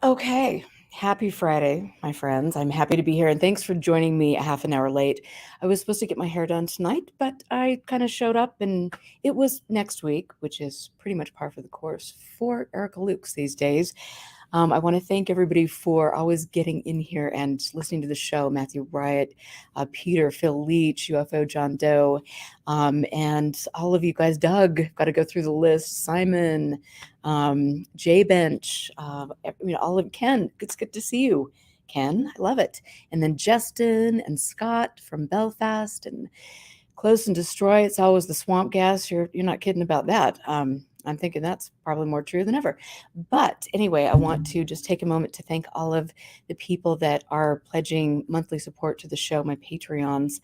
Okay. Happy Friday, my friends. I'm happy to be here and thanks for joining me a half an hour late. I was supposed to get my hair done tonight, but I kind of showed up and it was next week, which is pretty much par for the course for Erica Lukes these days. I want to thank everybody for always getting in here and listening to the show. Matthew Wright, Peter, Phil Leach, UFO John Doe, and all of you guys. Doug, got to go through the list. Simon, J Bench, all of Ken. It's good to see you, Ken. I love it. And then Justin and Scott from Belfast and Close and Destroy. It's always the swamp gas. You're not kidding about that. I'm thinking that's probably more true than ever. But anyway, I want to just take a moment to thank all of the people that are pledging monthly support to the show, my Patreons.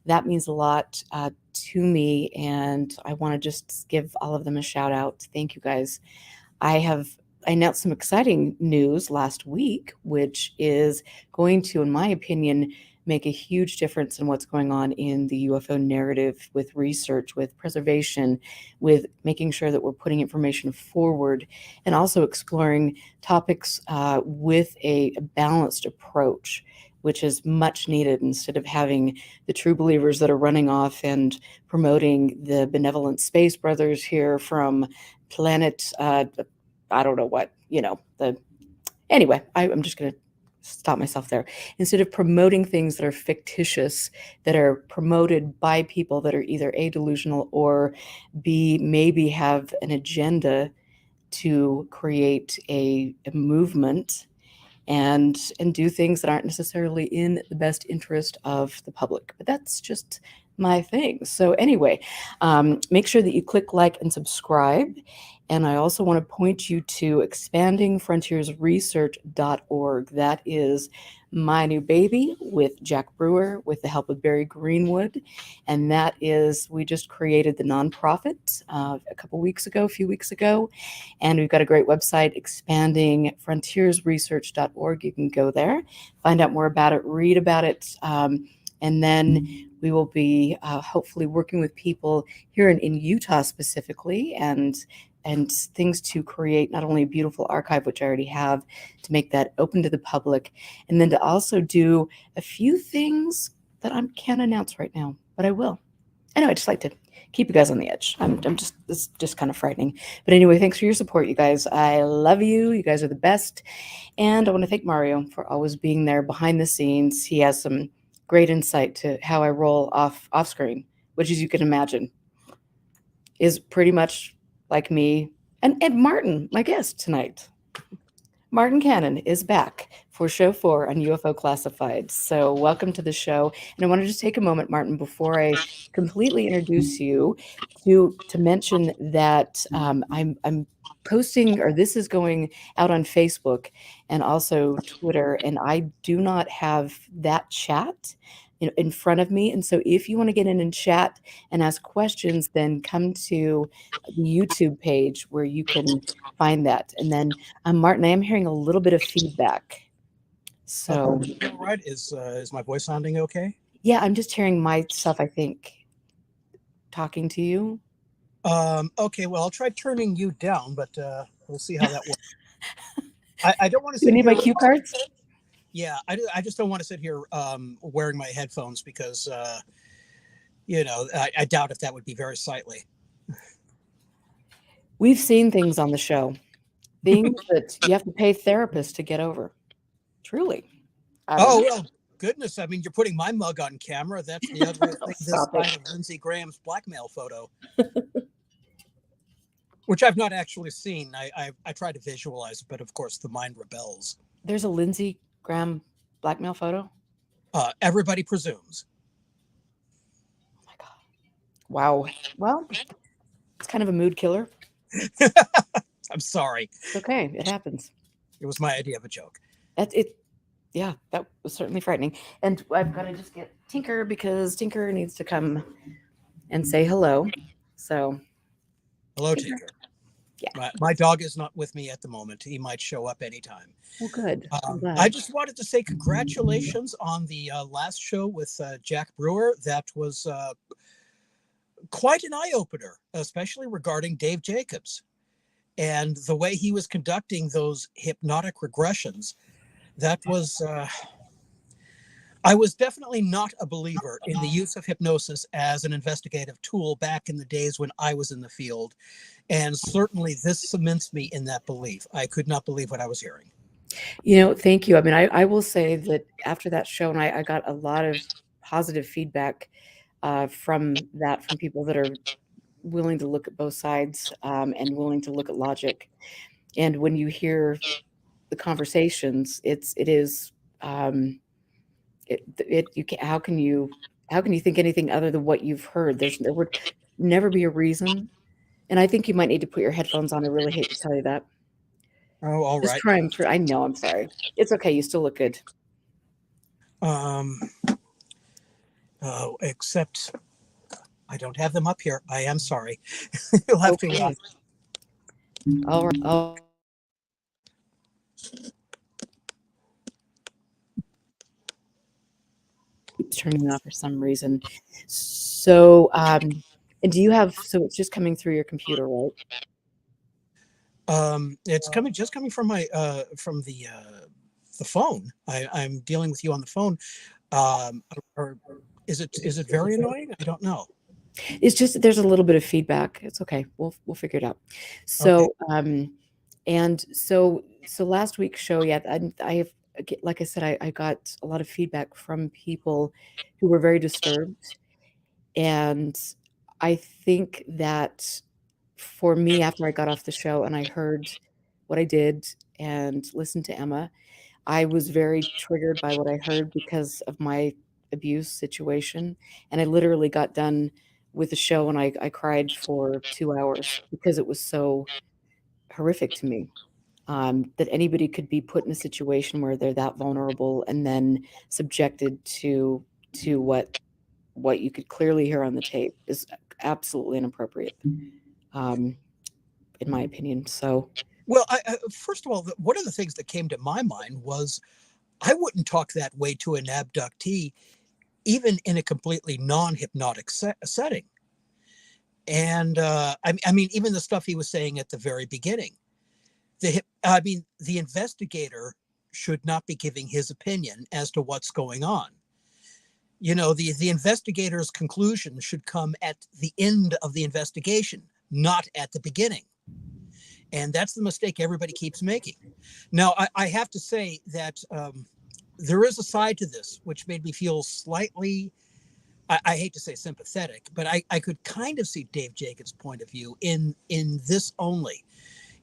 That means a lot to me, and I want to just give all of them a shout out. Thank you guys. I announced some exciting news last week, which is going to, in my opinion, make a huge difference in what's going on in the UFO narrative with research, with preservation, with making sure that we're putting information forward, and also exploring topics with a balanced approach, which is much needed instead of having the true believers that are running off and promoting the benevolent space brothers here from planet, I don't know what, anyway, I'm just going to stop myself there. Instead of promoting things that are fictitious, that are promoted by people that are either A, delusional, or B, maybe have an agenda to create a movement and do things that aren't necessarily in the best interest of the public. But that's just my thing. So anyway, make sure that you click like and subscribe. And I also want to point you to expandingfrontiersresearch.org. That is my new baby with Jack Brewer, with the help of Barry Greenwood. And that is, we just created the nonprofit a few weeks ago. And we've got a great website, expandingfrontiersresearch.org. You can go there, find out more about it, read about it. And then we will be hopefully working with people here in Utah specifically and things to create not only a beautiful archive, which I already have, to make that open to the public, and then to also do a few things that I can't announce right now, but I will. Anyway, I just like to keep you guys on the edge. It's just kind of frightening. But anyway, thanks for your support, you guys. I love you. You guys are the best. And I want to thank Mario for always being there behind the scenes. He has some great insight to how I roll off screen, which, as you can imagine, is pretty much like me and Martin, my guest tonight. Martin Cannon is back for show 4 on UFO Classified. So welcome to the show. And I want to just take a moment, Martin, before I completely introduce you, to mention that I'm posting, or this is going out on Facebook and also Twitter, and I do not have that chat in front of me. And so if you want to get in and chat and ask questions, then come to the YouTube page where you can find that. And then Martin, I am hearing a little bit of feedback. So, all right, is my voice sounding okay? Yeah, I'm just hearing myself, I think, talking to you. Okay, well, I'll try turning you down, but we'll see how that works. I don't want to Do you sit need here. my cue cards? Yeah, I just don't want to sit here wearing my headphones because, I doubt if that would be very sightly. We've seen things on the show, things that you have to pay therapists to get over. Truly. Oh, well, goodness. I mean, you're putting my mug on camera. That's the other thing this Stop it. side of Lindsey Graham's blackmail photo, which I've not actually seen. I try to visualize it, but of course the mind rebels. There's a Lindsey Graham blackmail photo? Everybody presumes. Oh my God. Wow. Well, it's kind of a mood killer. I'm sorry. It's okay. It happens. It was my idea of a joke. Yeah, that was certainly frightening. And I've got to just get Tinker because Tinker needs to come and say hello. So, Hello, Tinker. Yeah. My dog is not with me at the moment. He might show up anytime. Well, good. I just wanted to say congratulations on the last show with Jack Brewer. That was quite an eye-opener, especially regarding Dave Jacobs. And the way he was conducting those hypnotic regressions, that was, I was definitely not a believer in the use of hypnosis as an investigative tool back in the days when I was in the field. And certainly this cements me in that belief. I could not believe what I was hearing. Thank you. I mean, I will say that after that show, and I got a lot of positive feedback from people that are willing to look at both sides and willing to look at logic. And when you hear the conversations, it is you can how can you think anything other than what you've heard? There would never be a reason. And I think you might need to put your headphones on. I really hate to tell you that. Oh, all Just right. trying for I know, I'm sorry. It's okay, you still look good. Um, except I don't have them up here. I am sorry. You'll have to. Okay. All right. Oh, keeps turning off for some reason. So, and do you have so it's just coming through your computer, right? It's coming from my from the phone. I'm dealing with you on the phone. Or is it very annoying? I don't know. It's just that there's a little bit of feedback. It's okay. We'll figure it out. Okay. So, and so last week's show, yeah, I have like I said, I got a lot of feedback from people who were very disturbed, and I think that for me, after I got off the show and I heard what I did and listened to Emma, I was very triggered by what I heard because of my abuse situation, and I literally got done with the show and I cried for 2 hours because it was so horrific to me, that anybody could be put in a situation where they're that vulnerable and then subjected to what you could clearly hear on the tape is absolutely inappropriate, um, in my opinion, so Well, first of all, one of the things that came to my mind was I wouldn't talk that way to an abductee, even in a completely non-hypnotic setting. And I mean, even the stuff he was saying at the very beginning. The investigator should not be giving his opinion as to what's going on. The investigator's conclusion should come at the end of the investigation, not at the beginning. And that's the mistake everybody keeps making. Now, I have to say that there is a side to this which made me feel slightly, I hate to say sympathetic, but I could kind of see Dave Jacobs' point of view in this only,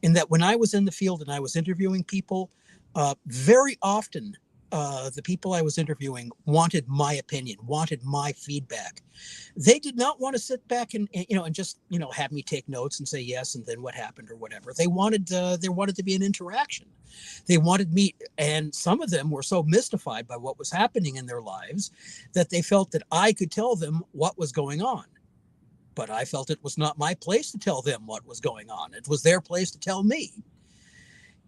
in that when I was in the field and I was interviewing people, very often the people I was interviewing wanted my opinion, wanted my feedback. They did not want to sit back and just have me take notes and say yes and then what happened or whatever. There wanted to be an interaction. They wanted me, and some of them were so mystified by what was happening in their lives that they felt that I could tell them what was going on. But I felt it was not my place to tell them what was going on. It was their place to tell me.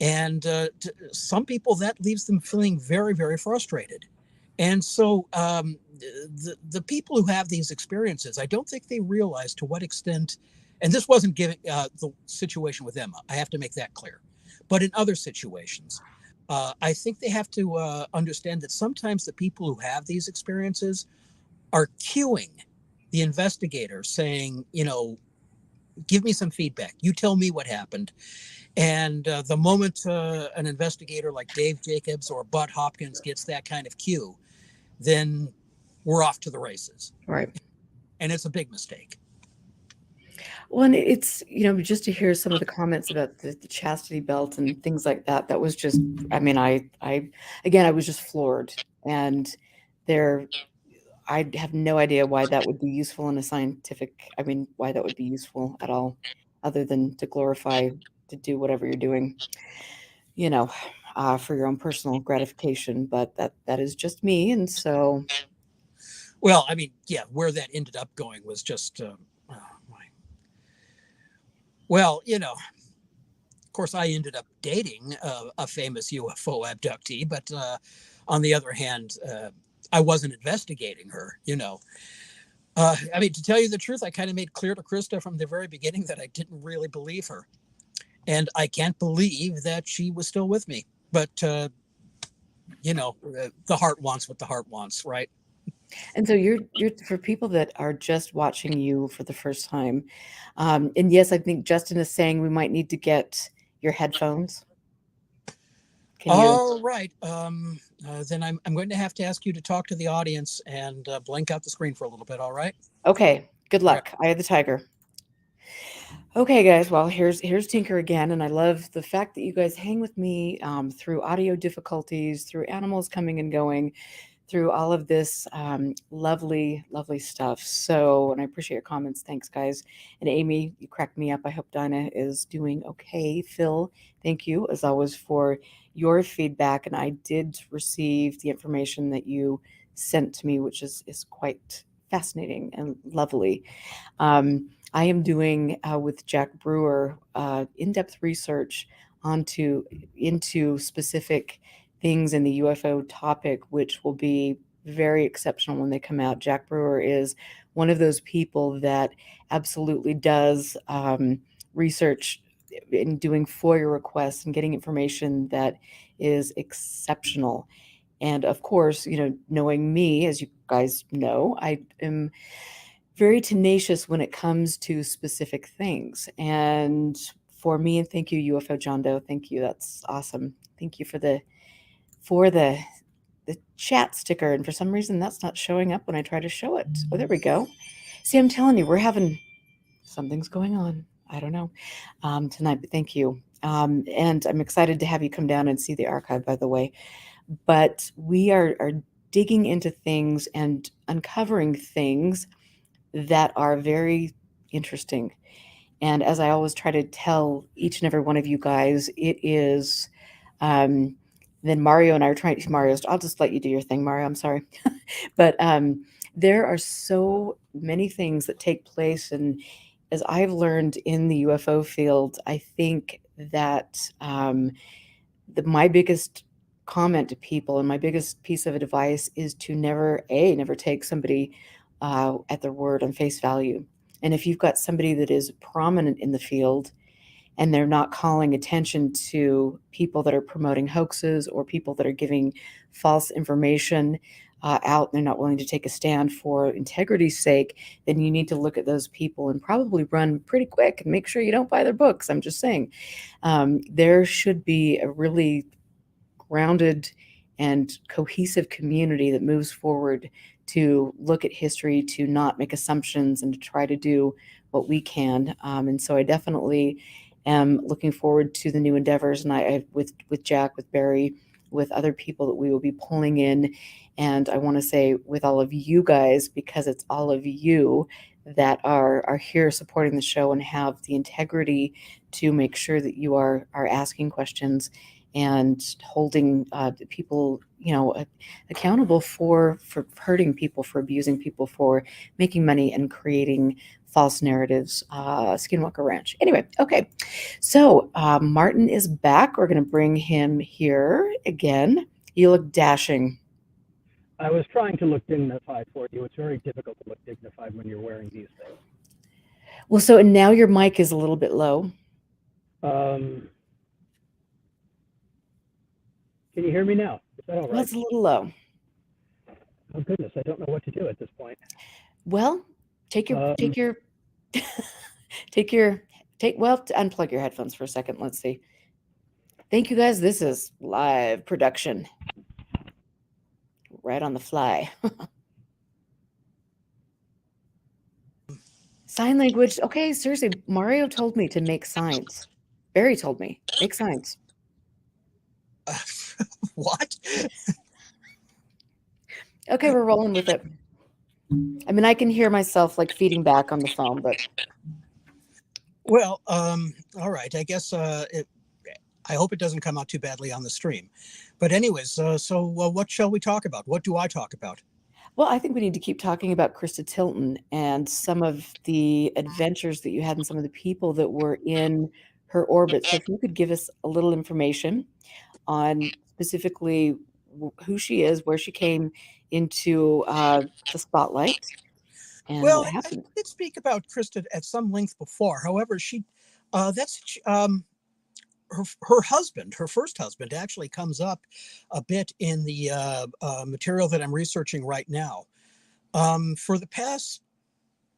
And some people, that leaves them feeling very, very frustrated. And so the people who have these experiences, I don't think they realize to what extent, and this wasn't giving the situation with Emma, I have to make that clear. But in other situations, I think they have to understand that sometimes the people who have these experiences are cueing the investigator saying, give me some feedback. You tell me what happened. And the moment an investigator like Dave Jacobs or Bud Hopkins gets that kind of cue, then we're off to the races. right. And it's a big mistake. Well, and it's, just to hear some of the comments about the chastity belt and things like that, that was just, I mean, again, I was just floored. And there, I have no idea why that would be useful in a scientific, I mean, why that would be useful at all, other than to glorify, to do whatever you're doing, you know, for your own personal gratification. But that is just me. And so, Well, I mean, yeah, where that ended up going was just, well, of course, I ended up dating a famous UFO abductee, but on the other hand, I wasn't investigating her, I mean, to tell you the truth, I kind of made clear to Krista from the very beginning that I didn't really believe her. And I can't believe that she was still with me. But, the heart wants what the heart wants, right? And so you're for people that are just watching you for the first time. And yes, I think Justin is saying we might need to get your headphones. Can you? All right. Then I'm going to have to ask you to talk to the audience and blank out the screen for a little bit. All right. Okay. Good All right. luck. Eye of the tiger. Okay, guys. Well, here's Tinker again, and I love the fact that you guys hang with me through audio difficulties, through animals coming and going, through all of this lovely, lovely stuff. So, and I appreciate your comments. Thanks, guys. And Amy, you cracked me up. I hope Dinah is doing okay. Phil, thank you as always for your feedback. And I did receive the information that you sent to me, which is quite fascinating and lovely. I am doing with Jack Brewer in-depth research onto into specific things in the UFO topic, which will be very exceptional when they come out. Jack Brewer is one of those people that absolutely does research in doing FOIA requests and getting information that is exceptional. And of course, knowing me, as you guys know, I am very tenacious when it comes to specific things. And for me, and thank you, UFO John Doe. Thank you. That's awesome. Thank you for the chat sticker. And for some reason, that's not showing up when I try to show it. Oh, there we go. See, I'm telling you, we're having something's going on. I don't know tonight, but thank you. And I'm excited to have you come down and see the archive, by the way. But we are digging into things and uncovering things that are very interesting. And as I always try to tell each and every one of you guys, it is then Mario and I are trying Mario's I'll just let you do your thing, Mario. I'm sorry. But there are so many things that take place. And as I've learned in the UFO field, I think that my biggest comment to people and my biggest piece of advice is to never take somebody at their word on face value. And if you've got somebody that is prominent in the field and they're not calling attention to people that are promoting hoaxes or people that are giving false information out, and they're not willing to take a stand for integrity's sake, then you need to look at those people and probably run pretty quick and make sure you don't buy their books. I'm just saying. There should be a really grounded and cohesive community that moves forward to look at history, to not make assumptions, and to try to do what we can. And so I definitely am looking forward to the new endeavors, and I with Jack, with Barry, with other people that we will be pulling in. And I want to say with all of you guys, because it's all of you that are here supporting the show and have the integrity to make sure that you are asking questions and holding people, accountable for hurting people, for abusing people, for making money and creating false narratives. Skinwalker Ranch. Anyway, okay. So Martin is back. We're going to bring him here again. You look dashing. I was trying to look dignified for you. It's very difficult to look dignified when you're wearing these things. Well, so now your mic is a little bit low. Can you hear me now? Is that all right? Well, it's a little low. Oh goodness, I don't know what to do at this point. Well, unplug your headphones for a second. Let's see. Thank you, guys. This is live production. Right on the fly. Sign language. Okay, seriously. Mario told me to make signs. Barry told me, make signs. What? Okay, we're rolling with it. I mean, I can hear myself like feeding back on the phone, but. Well, all right. I guess I hope it doesn't come out too badly on the stream. But anyways, so what shall we talk about? What do I talk about? Well, I think we need to keep talking about Krista Tilton and some of the adventures that you had and some of the people that were in her orbit. So if you could give us a little information on specifically who she is, where she came into the spotlight, and Well, what happened. I did speak about Krista at some length before. However, her husband, her first husband, actually comes up a bit in the material that I'm researching right now. For the past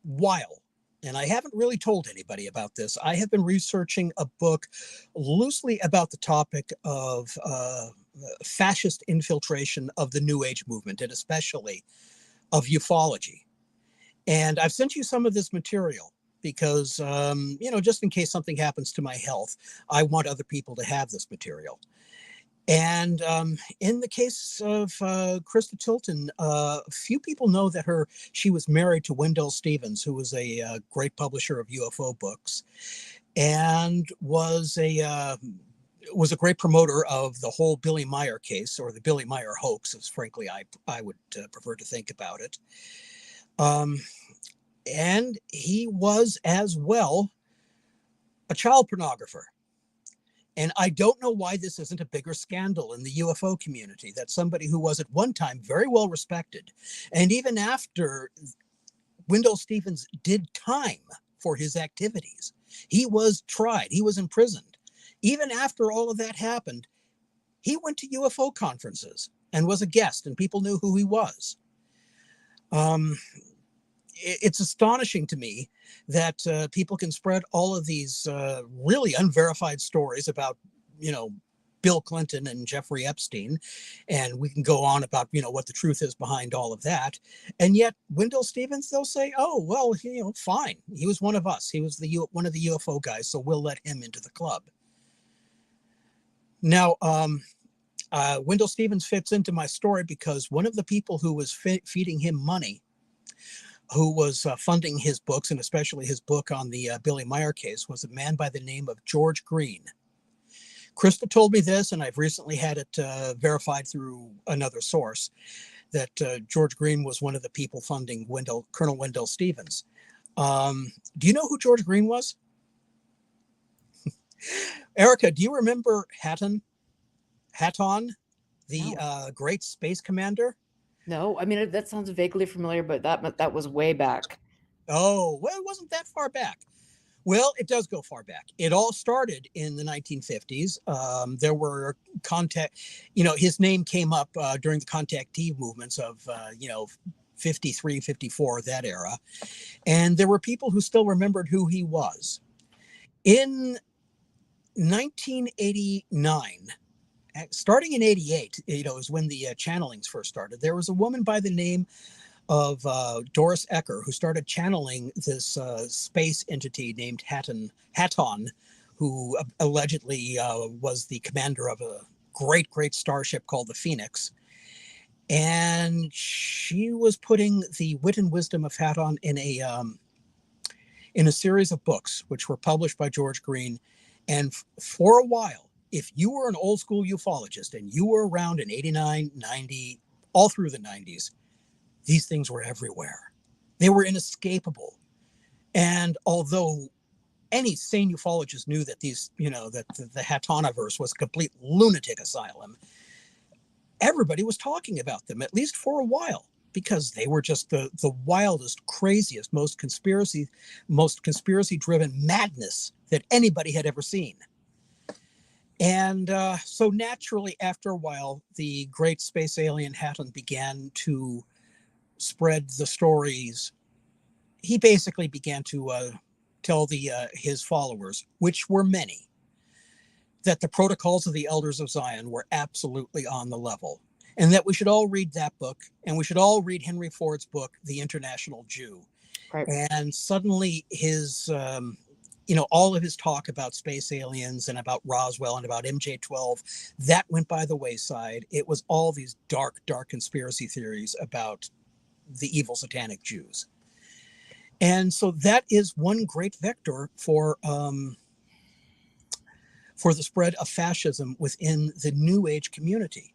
while, and I haven't really told anybody about this, I have been researching a book loosely about the topic of fascist infiltration of the New Age movement, and especially of ufology. And I've sent you some of this material because, just in case something happens to my health, I want other people to have this material. And in the case of Krista Tilton, few people know that she was married to Wendell Stevens, who was a great publisher of UFO books, and was a great promoter of the whole Billy Meyer case, or the Billy Meyer hoax, as frankly I would prefer to think about it. And he was as well a child pornographer. And I don't know why this isn't a bigger scandal in the UFO community, that somebody who was at one time very well respected, and even after Wendell Stevens did time for his activities, he was tried, he was imprisoned. Even after all of that happened, he went to UFO conferences and was a guest, and people knew who he was. It's astonishing to me that people can spread all of these really unverified stories about, Bill Clinton and Jeffrey Epstein, and we can go on about, what the truth is behind all of that. And yet Wendell Stevens, they'll say, oh, well, fine. He was one of us. He was one of the UFO guys, so we'll let him into the club. Now, Wendell Stevens fits into my story because one of the people who was feeding him money, who was funding his books, and especially his book on the Billy Meyer case, was a man by the name of George Green. Krista told me this, and I've recently had it verified through another source, that George Green was one of the people funding Colonel Wendell Stevens. Do you know who George Green was? Erica, do you remember Hatton, the great space commander? No, I mean, that sounds vaguely familiar, but that was way back. Oh, well, it wasn't that far back. Well, it does go far back. It all started in the 1950s. There were his name came up during the contactee movements of, 53, 54, that era. And there were people who still remembered who he was. In 1989, starting in 88, is when the channelings first started. There was a woman by the name of Doris Ecker, who started channeling this space entity named Hatton, who allegedly was the commander of a great, great starship called the Phoenix. And she was putting the wit and wisdom of Hatton in a series of books, which were published by George Green. And for a while, if you were an old school ufologist and you were around in 89, 90, all through the 90s, these things were everywhere. They were inescapable. And although any sane ufologist knew that that the Hattoniverse was a complete lunatic asylum, everybody was talking about them, at least for a while, because they were just the wildest, craziest, most conspiracy-driven madness that anybody had ever seen. And so naturally, after a while, the great space alien Hatton began to spread the stories. He basically began to tell his followers, which were many, that the protocols of the Elders of Zion were absolutely on the level, and that we should all read that book, and we should all read Henry Ford's book, The International Jew. Right. And suddenly his, all of his talk about space aliens and about Roswell and about MJ-12, that went by the wayside. It was all these dark, dark conspiracy theories about the evil satanic Jews. And so that is one great vector for the spread of fascism within the New Age community.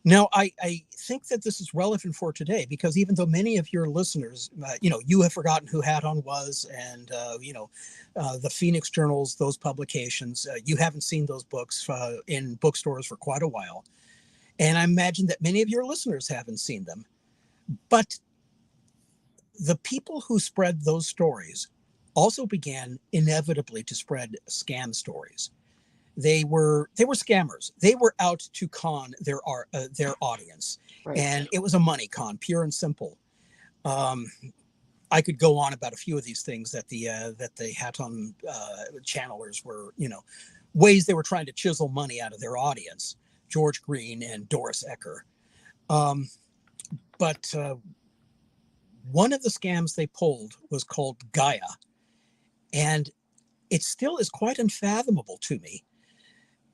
Now, I think that this is relevant for today, because even though many of your listeners, you have forgotten who Hatton was, and, the Phoenix Journals, those publications, you haven't seen those books in bookstores for quite a while. And I imagine that many of your listeners haven't seen them. But the people who spread those stories also began inevitably to spread scam stories. They were scammers. They were out to con their audience, Right. and it was a money con, pure and simple. I could go on about a few of these things that the Hatton channelers were, ways they were trying to chisel money out of their audience. George Green and Doris Ecker. But one of the scams they pulled was called Gaia, and it still is quite unfathomable to me.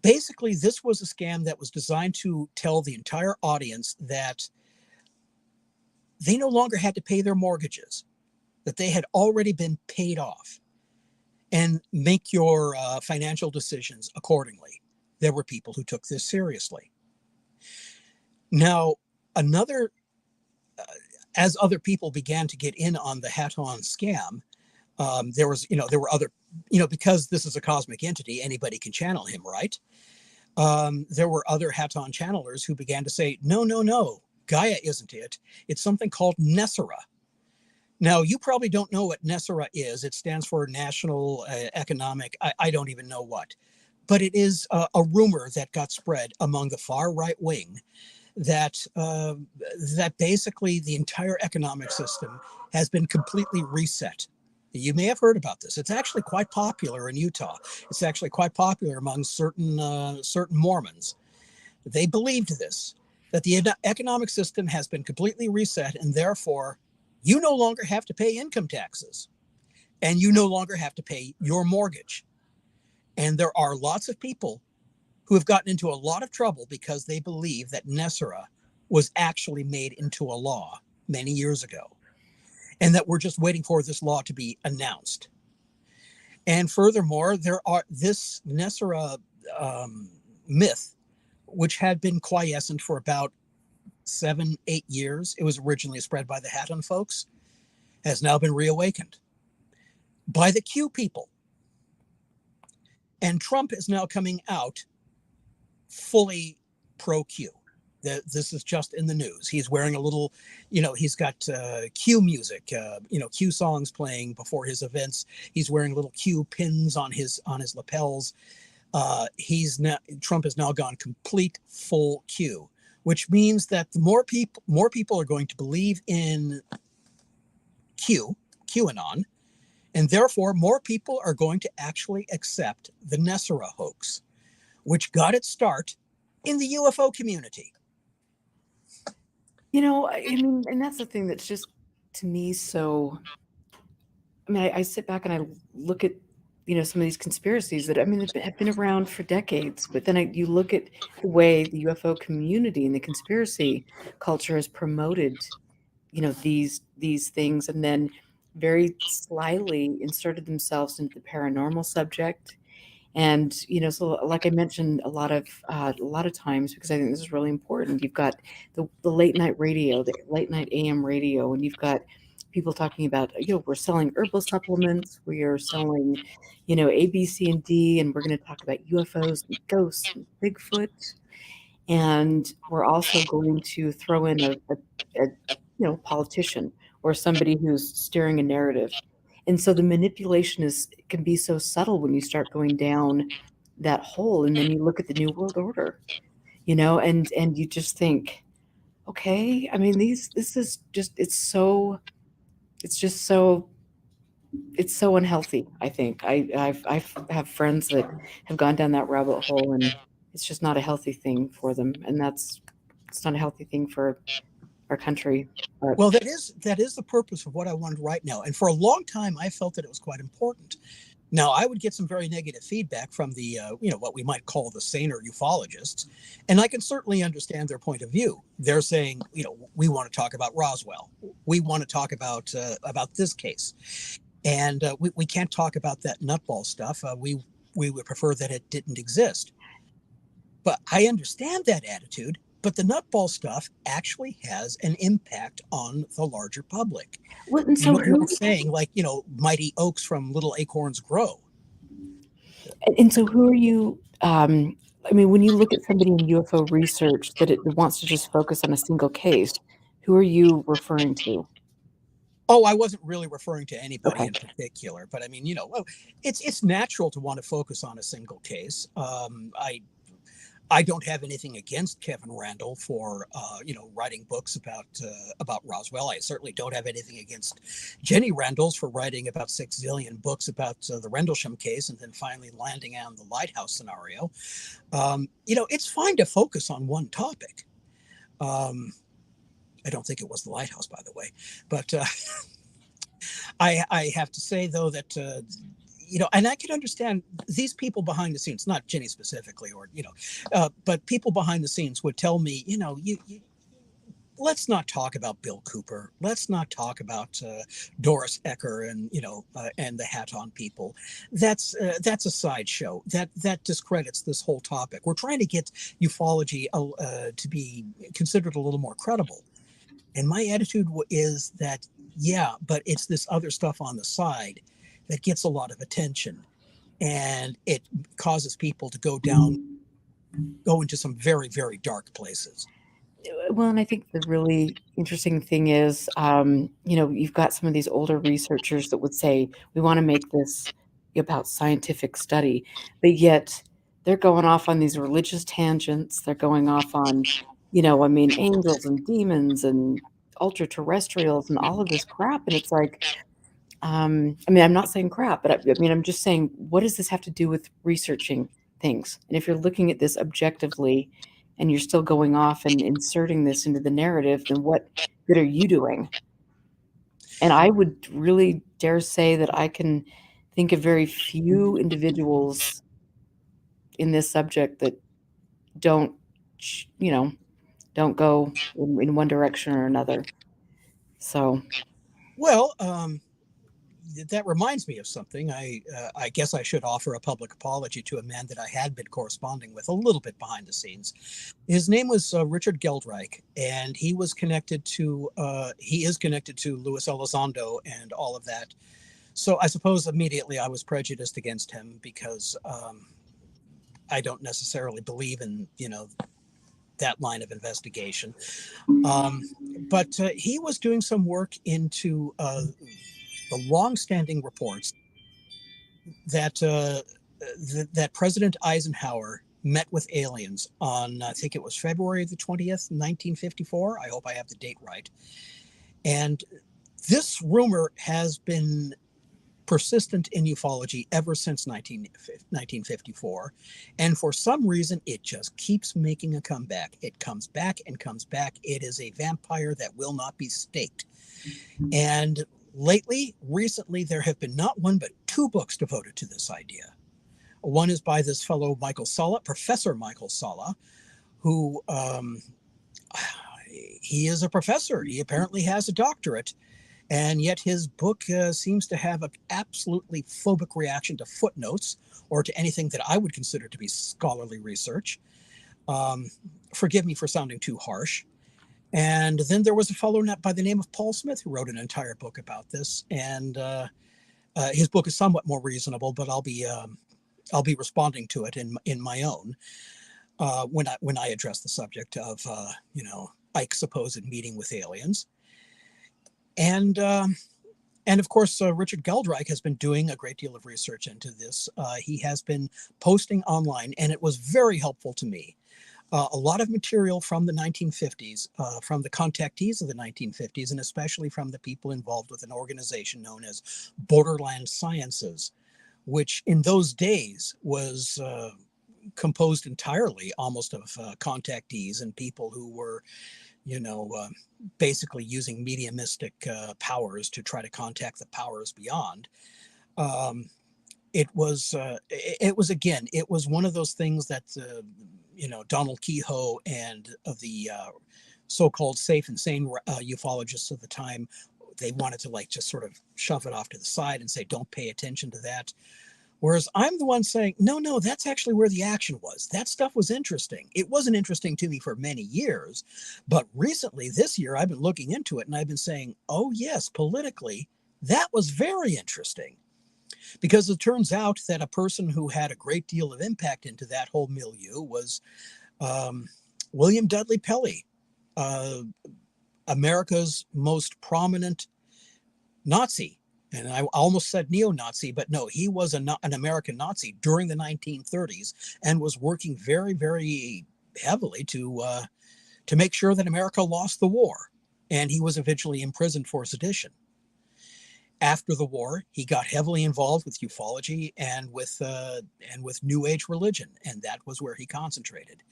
Basically, this was a scam that was designed to tell the entire audience that they no longer had to pay their mortgages, that they had already been paid off, and make your financial decisions accordingly. There were people who took this seriously. Now, as other people began to get in on the Hatton scam, there were other, because this is a cosmic entity, anybody can channel him, right? There were other Hatton channelers who began to say, no, Gaia isn't it. It's something called Nessera. Now, you probably don't know what Nessera is. It stands for National Economic, I don't even know what. But it is a rumor that got spread among the far right wing that basically the entire economic system has been completely reset. You may have heard about this. It's actually quite popular in Utah. It's actually quite popular among certain Mormons. They believed this, that the economic system has been completely reset, and therefore you no longer have to pay income taxes, and you no longer have to pay your mortgage. And there are lots of people who have gotten into a lot of trouble because they believe that Nessera was actually made into a law many years ago, and that we're just waiting for this law to be announced. And furthermore, this Nessera myth, which had been quiescent for about 7-8 years, it was originally spread by the Hatton folks, has now been reawakened by the Q people. And Trump is now coming out fully pro-Q. This is just in the news. He's wearing a little, he's got Q music, Q songs playing before his events. He's wearing little Q pins on his lapels. Trump has now gone complete full Q, which means that the more people are going to believe in QAnon, and therefore more people are going to actually accept the Nessera hoax, which got its start in the UFO community. And that's the thing that's just, to me, so, I sit back and I look at, some of these conspiracies that, have been around for decades, but then you look at the way the UFO community and the conspiracy culture has promoted, these things, and then very slyly inserted themselves into the paranormal subject. And so, like I mentioned, a lot of times, because I think this is really important, you've got the late night radio, the late night AM radio, and you've got people talking about, we're selling herbal supplements, we are selling, A, B, C, and D, and we're going to talk about UFOs and ghosts and Bigfoot, and we're also going to throw in a politician or somebody who's steering a narrative. And so the manipulation can be so subtle when you start going down that hole. And then you look at the New World Order, and you just think, okay, this is just, it's so unhealthy. I think I have friends that have gone down that rabbit hole, and it's just not a healthy thing for them. And it's not a healthy thing for our country. But Well, that is the purpose of what I wanted right now. And for a long time, I felt that it was quite important. Now, I would get some very negative feedback from the, what we might call the saner ufologists, and I can certainly understand their point of view. They're saying, we want to talk about Roswell, we want to talk about this case, and we can't talk about that nutball stuff. We would prefer that it didn't exist. But I understand that attitude. But the nutball stuff actually has an impact on the larger public. and so You're saying, like, mighty oaks from little acorns grow. And so who are you? When you look at somebody in UFO research that it wants to just focus on a single case, who are you referring to? Oh, I wasn't really referring to anybody Okay. in particular, but I mean, it's natural to want to focus on a single case. I don't have anything against Kevin Randall for writing books about Roswell. I certainly don't have anything against Jenny Randall's for writing about 6 zillion books about the Rendlesham case and then finally landing on the lighthouse scenario. It's fine to focus on one topic. I don't think it was the lighthouse, by the way, but I have to say though that and I can understand these people behind the scenes, not Jenny specifically, or but people behind the scenes would tell me, you let's not talk about Bill Cooper. Let's not talk about Doris Ecker and the Hat On people. That's a sideshow. That discredits this whole topic. We're trying to get ufology to be considered a little more credible. And my attitude is that, yeah, but it's this other stuff on the side that gets a lot of attention, and it causes people to go into some very, very dark places. Well, and I think the really interesting thing is, you've got some of these older researchers that would say, we want to make this about scientific study, but yet they're going off on these religious tangents. They're going off on, angels and demons and ultra terrestrials and all of this crap. And it's like, I'm not saying crap, but I'm just saying, what does this have to do with researching things? And if you're looking at this objectively and you're still going off and inserting this into the narrative, then what good are you doing? And I would really dare say that I can think of very few individuals in this subject that don't, don't go in one direction or another. So, Well, that reminds me of something. I guess I should offer a public apology to a man that I had been corresponding with a little bit behind the scenes. His name was Richard Geldreich, and he is connected to Luis Elizondo and all of that. So I suppose immediately I was prejudiced against him because I don't necessarily believe in that line of investigation. But he was doing some work into the long-standing reports that that President Eisenhower met with aliens on, I think it was February the 20th, 1954. I hope I have the date right. And this rumor has been persistent in ufology ever since 1954. And for some reason, it just keeps making a comeback. It comes back and comes back. It is a vampire that will not be staked. And recently, there have been not one, but two books devoted to this idea. One is by this fellow, Professor Michael Salla, who he is a professor. He apparently has a doctorate. And yet his book seems to have an absolutely phobic reaction to footnotes or to anything that I would consider to be scholarly research. Forgive me for sounding too harsh. And then there was a fellow by the name of Paul Smith who wrote an entire book about this. And his book is somewhat more reasonable, but I'll be responding to it in my own when I address the subject of Ike's supposed meeting with aliens. And of course, Richard Geldreich has been doing a great deal of research into this. He has been posting online, and it was very helpful to me. A lot of material from the 1950s, from the contactees of the 1950s, and especially from the people involved with an organization known as Borderland Sciences, which in those days was composed entirely almost of contactees and people who were basically using mediumistic powers to try to contact the powers beyond. It was one of those things that Donald Kehoe and of the so-called safe and sane ufologists of the time, they wanted to just sort of shove it off to the side and say, don't pay attention to that. Whereas I'm the one saying, no, that's actually where the action was. That stuff was interesting. It wasn't interesting to me for many years, but recently this year I've been looking into it and I've been saying, oh yes, politically, that was very interesting. Because it turns out that a person who had a great deal of impact into that whole milieu was William Dudley Pelley, America's most prominent Nazi. And I almost said neo-Nazi, but no, he was an American Nazi during the 1930s and was working very, very heavily to make sure that America lost the war. And he was eventually imprisoned for sedition. After the war, he got heavily involved with ufology and with New Age religion, and that was where he concentrated.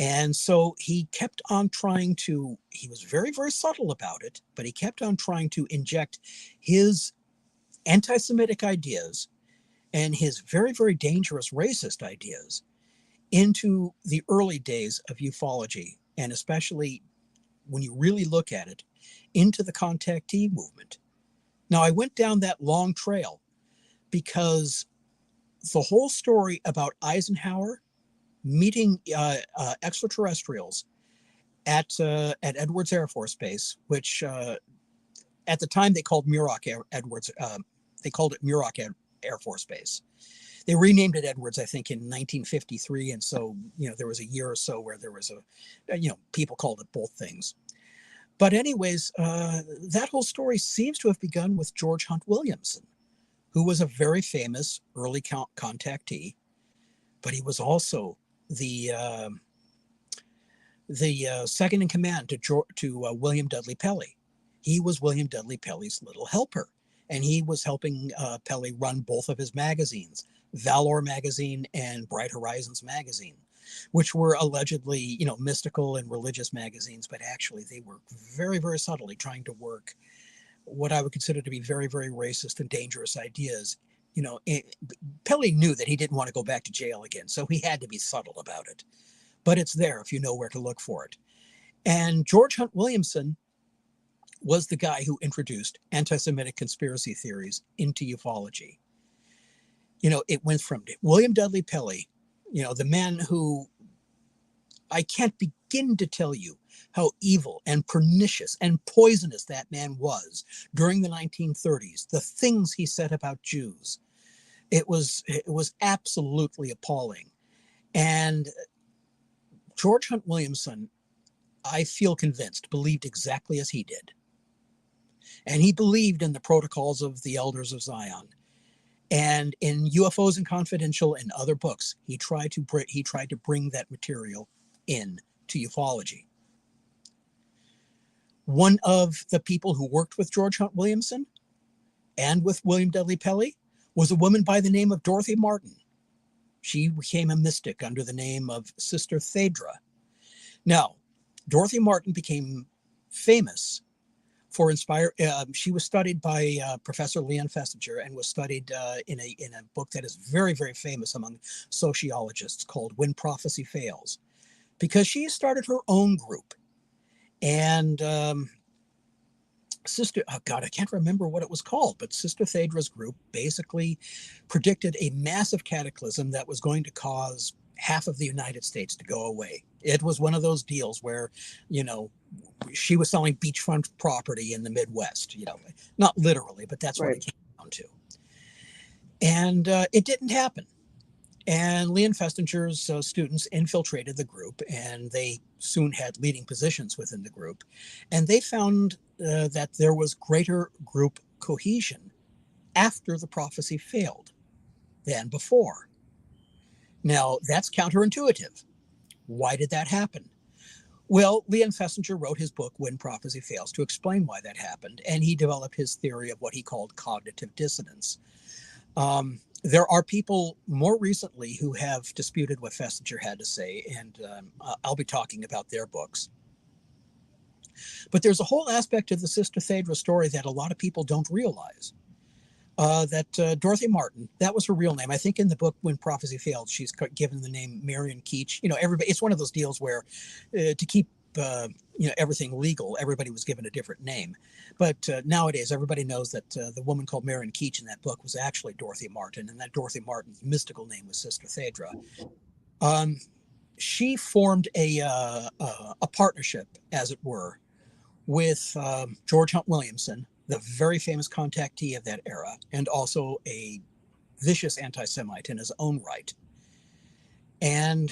And so he kept on trying to, he was very, very subtle about it, but he kept on trying to inject his anti-Semitic ideas and his very, very dangerous racist ideas into the early days of ufology, and especially when you really look at it, into the contactee movement. Now, I went down that long trail because the whole story about Eisenhower meeting extraterrestrials at Edwards Air Force Base, which at the time they called Muroc Edwards. They called it Muroc Air Force Base. They renamed it Edwards, I think, in 1953, and so there was a year or so where there was people called it both things. But anyways, that whole story seems to have begun with George Hunt Williamson, who was a very famous early contactee, but he was also the second in command to William Dudley Pelley. He was William Dudley Pelley's little helper, and he was helping Pelley run both of his magazines, Valor magazine and Bright Horizons magazine, which were allegedly, mystical and religious magazines, but actually they were very, very subtly trying to work what I would consider to be very, very racist and dangerous ideas. Pelley knew that he didn't want to go back to jail again, so he had to be subtle about it. But it's there if you know where to look for it. And George Hunt Williamson was the guy who introduced anti-Semitic conspiracy theories into ufology. It went from William Dudley Pelley, the man who, I can't begin to tell you how evil and pernicious and poisonous that man was during the 1930s. The things he said about Jews, it was absolutely appalling. And George Hunt Williamson, I feel convinced, believed exactly as he did. And he believed in the protocols of the Elders of Zion. And in UFOs and Confidential and other books, he tried to bring that material in to ufology. One of the people who worked with George Hunt Williamson and with William Dudley Pelley was a woman by the name of Dorothy Martin. She became a mystic under the name of Sister Thedra. Now, Dorothy Martin became famous for she was studied by Professor Leon Festinger and was studied in a book that is very, very famous among sociologists called When Prophecy Fails, because she started her own group. And I can't remember what it was called, but Sister Thedra's group basically predicted a massive cataclysm that was going to cause half of the United States to go away. It was one of those deals where, she was selling beachfront property in the Midwest, not literally, but that's what it came down to. And it didn't happen. And Leon Festinger's students infiltrated the group, and they soon had leading positions within the group. And they found that there was greater group cohesion after the prophecy failed than before. Now, that's counterintuitive. Why did that happen? Well, Leon Festinger wrote his book, When Prophecy Fails, to explain why that happened. And he developed his theory of what he called cognitive dissonance. There are people more recently who have disputed what Festinger had to say, and I'll be talking about their books. But there's a whole aspect of the Sister Thedra story that a lot of people don't realize. Dorothy Martin, that was her real name. I think in the book When Prophecy Failed, she's given the name Marion Keach. Everybody, it's one of those deals where to keep everything legal, everybody was given a different name. But nowadays, everybody knows that the woman called Marion Keach in that book was actually Dorothy Martin, and that Dorothy Martin's mystical name was Sister Thedra. She formed a partnership, as it were, with George Hunt Williamson, the very famous contactee of that era, and also a vicious anti-Semite in his own right. And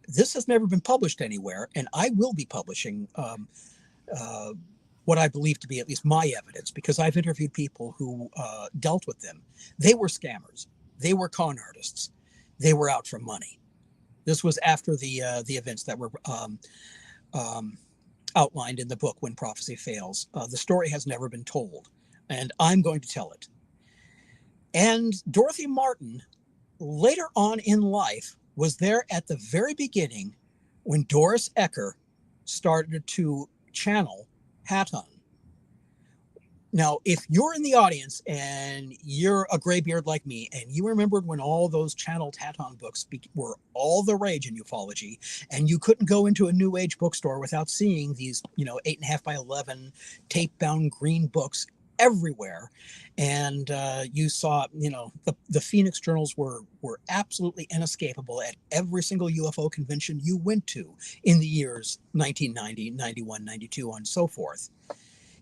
this has never been published anywhere, and I will be publishing what I believe to be at least my evidence, because I've interviewed people who dealt with them. They were scammers. They were con artists. They were out for money. This was after the events that were outlined in the book When Prophecy Fails. The story has never been told, and I'm going to tell it. And Dorothy Martin, later on in life, was there at the very beginning when Doris Ecker started to channel Hatton. Now, if you're in the audience and you're a graybeard like me, and you remembered when all those channeled Hatton books were all the rage in ufology, and you couldn't go into a New Age bookstore without seeing these, 8.5 by 11 tape-bound green books everywhere, and you saw, the Phoenix journals were absolutely inescapable at every single UFO convention you went to in the years 1990, 91, 92, and so forth.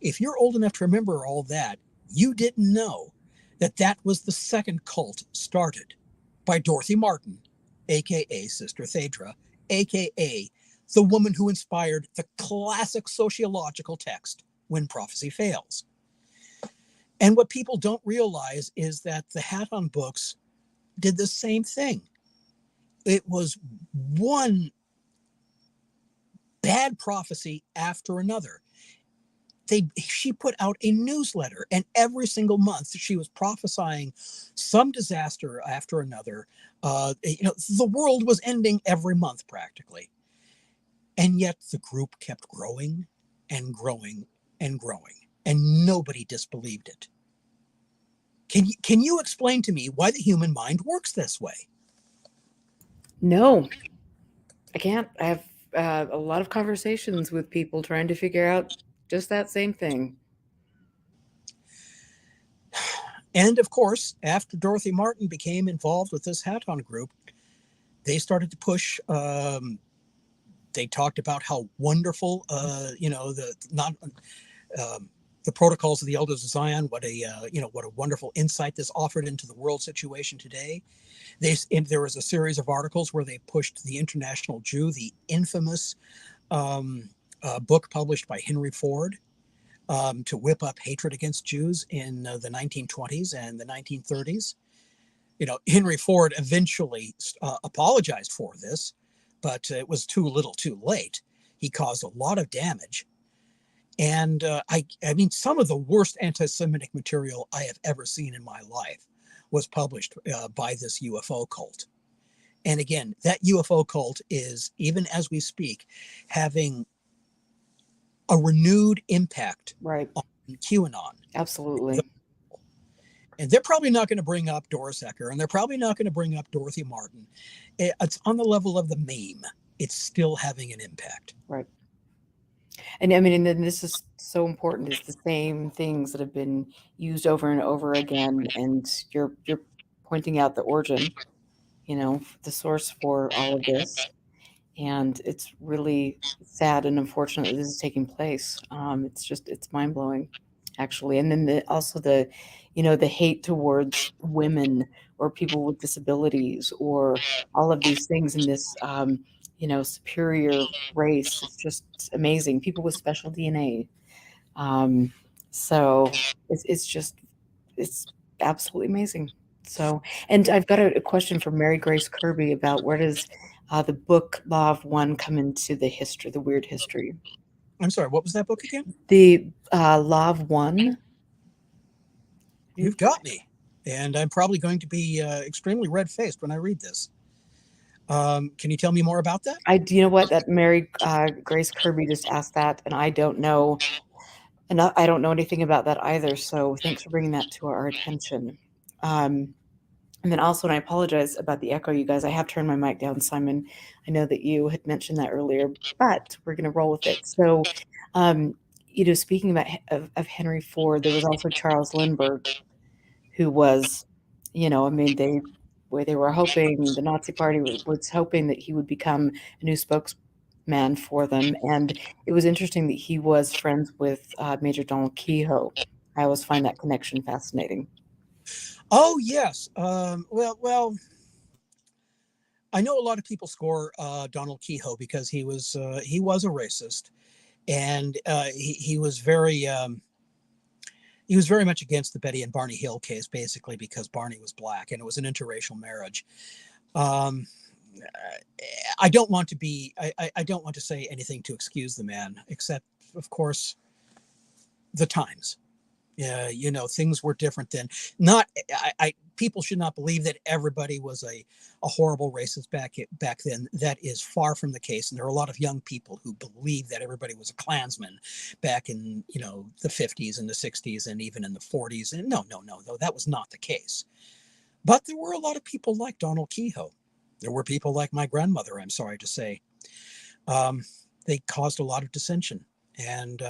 If you're old enough to remember all that, you didn't know that that was the second cult started by Dorothy Martin, aka Sister Thedra, aka the woman who inspired the classic sociological text When Prophecy Fails. And what people don't realize is that the Hatton books did the same thing. It was one bad prophecy after another. She put out a newsletter, and every single month she was prophesying some disaster after another. The world was ending every month practically. And yet the group kept growing and growing and growing, and nobody disbelieved it. Can you explain to me why the human mind works this way? No, I can't. I have a lot of conversations with people trying to figure out just that same thing. And of course, after Dorothy Martin became involved with this Hatton group, they started to push. They talked about how wonderful, the protocols of the Elders of Zion. What a wonderful insight this offered into the world situation today. There was a series of articles where they pushed The International Jew, the infamous book published by Henry Ford, to whip up hatred against Jews in the 1920s and the 1930s. Henry Ford eventually apologized for this, but it was too little too late. He caused a lot of damage. And I mean, some of the worst anti-Semitic material I have ever seen in my life was published by this UFO cult. And again, that UFO cult is, even as we speak, having a renewed impact Right. on QAnon. Absolutely. And they're probably not going to bring up Doris Ecker, and they're probably not going to bring up Dorothy Martin. It's on the level of the meme. It's still having an impact. Right. And I mean, and then this is so important. It's the same things that have been used over and over again. And you're pointing out the origin, the source for all of this. And it's really sad and unfortunate that this is taking place. It's mind blowing, actually. And then also the hate towards women or people with disabilities or all of these things in this, superior race. It's just amazing. People with special DNA. So it's absolutely amazing. So, and I've got a question from Mary Grace Kirby about where does the book Law of One come into the weird history? I'm sorry, what was that book again? The Law of One. You've got me. And I'm probably going to be extremely red-faced when I read this. Can you tell me more about that? You know what? That Mary Grace Kirby just asked that, and I don't know. And I don't know anything about that either. So thanks for bringing that to our attention. And then also, and I apologize about the echo, you guys. I have turned my mic down, Simon. I know that you had mentioned that earlier, but we're going to roll with it. So, speaking about of Henry Ford, there was also Charles Lindbergh, who was, they were hoping, the Nazi Party was hoping that he would become a new spokesman for them. And it was interesting that he was friends with Major Donald Kehoe. I always find that connection fascinating. Oh, yes. Well, I know a lot of people score Donald Kehoe because he was a racist. And he was very much against the Betty and Barney Hill case, basically because Barney was black and it was an interracial marriage. Um, I don't want to be. I don't want to say anything to excuse the man, except, of course, the times. You know, things were different then. Not, people should not believe that everybody was a horrible racist back then. That is far from the case. And there are a lot of young people who believe that everybody was a Klansman back in, you know, the 50s and the 60s and even in the 40s. And no, that was not the case. But there were a lot of people like Donald Kehoe. There were people like my grandmother, I'm sorry to say. They caused a lot of dissension. And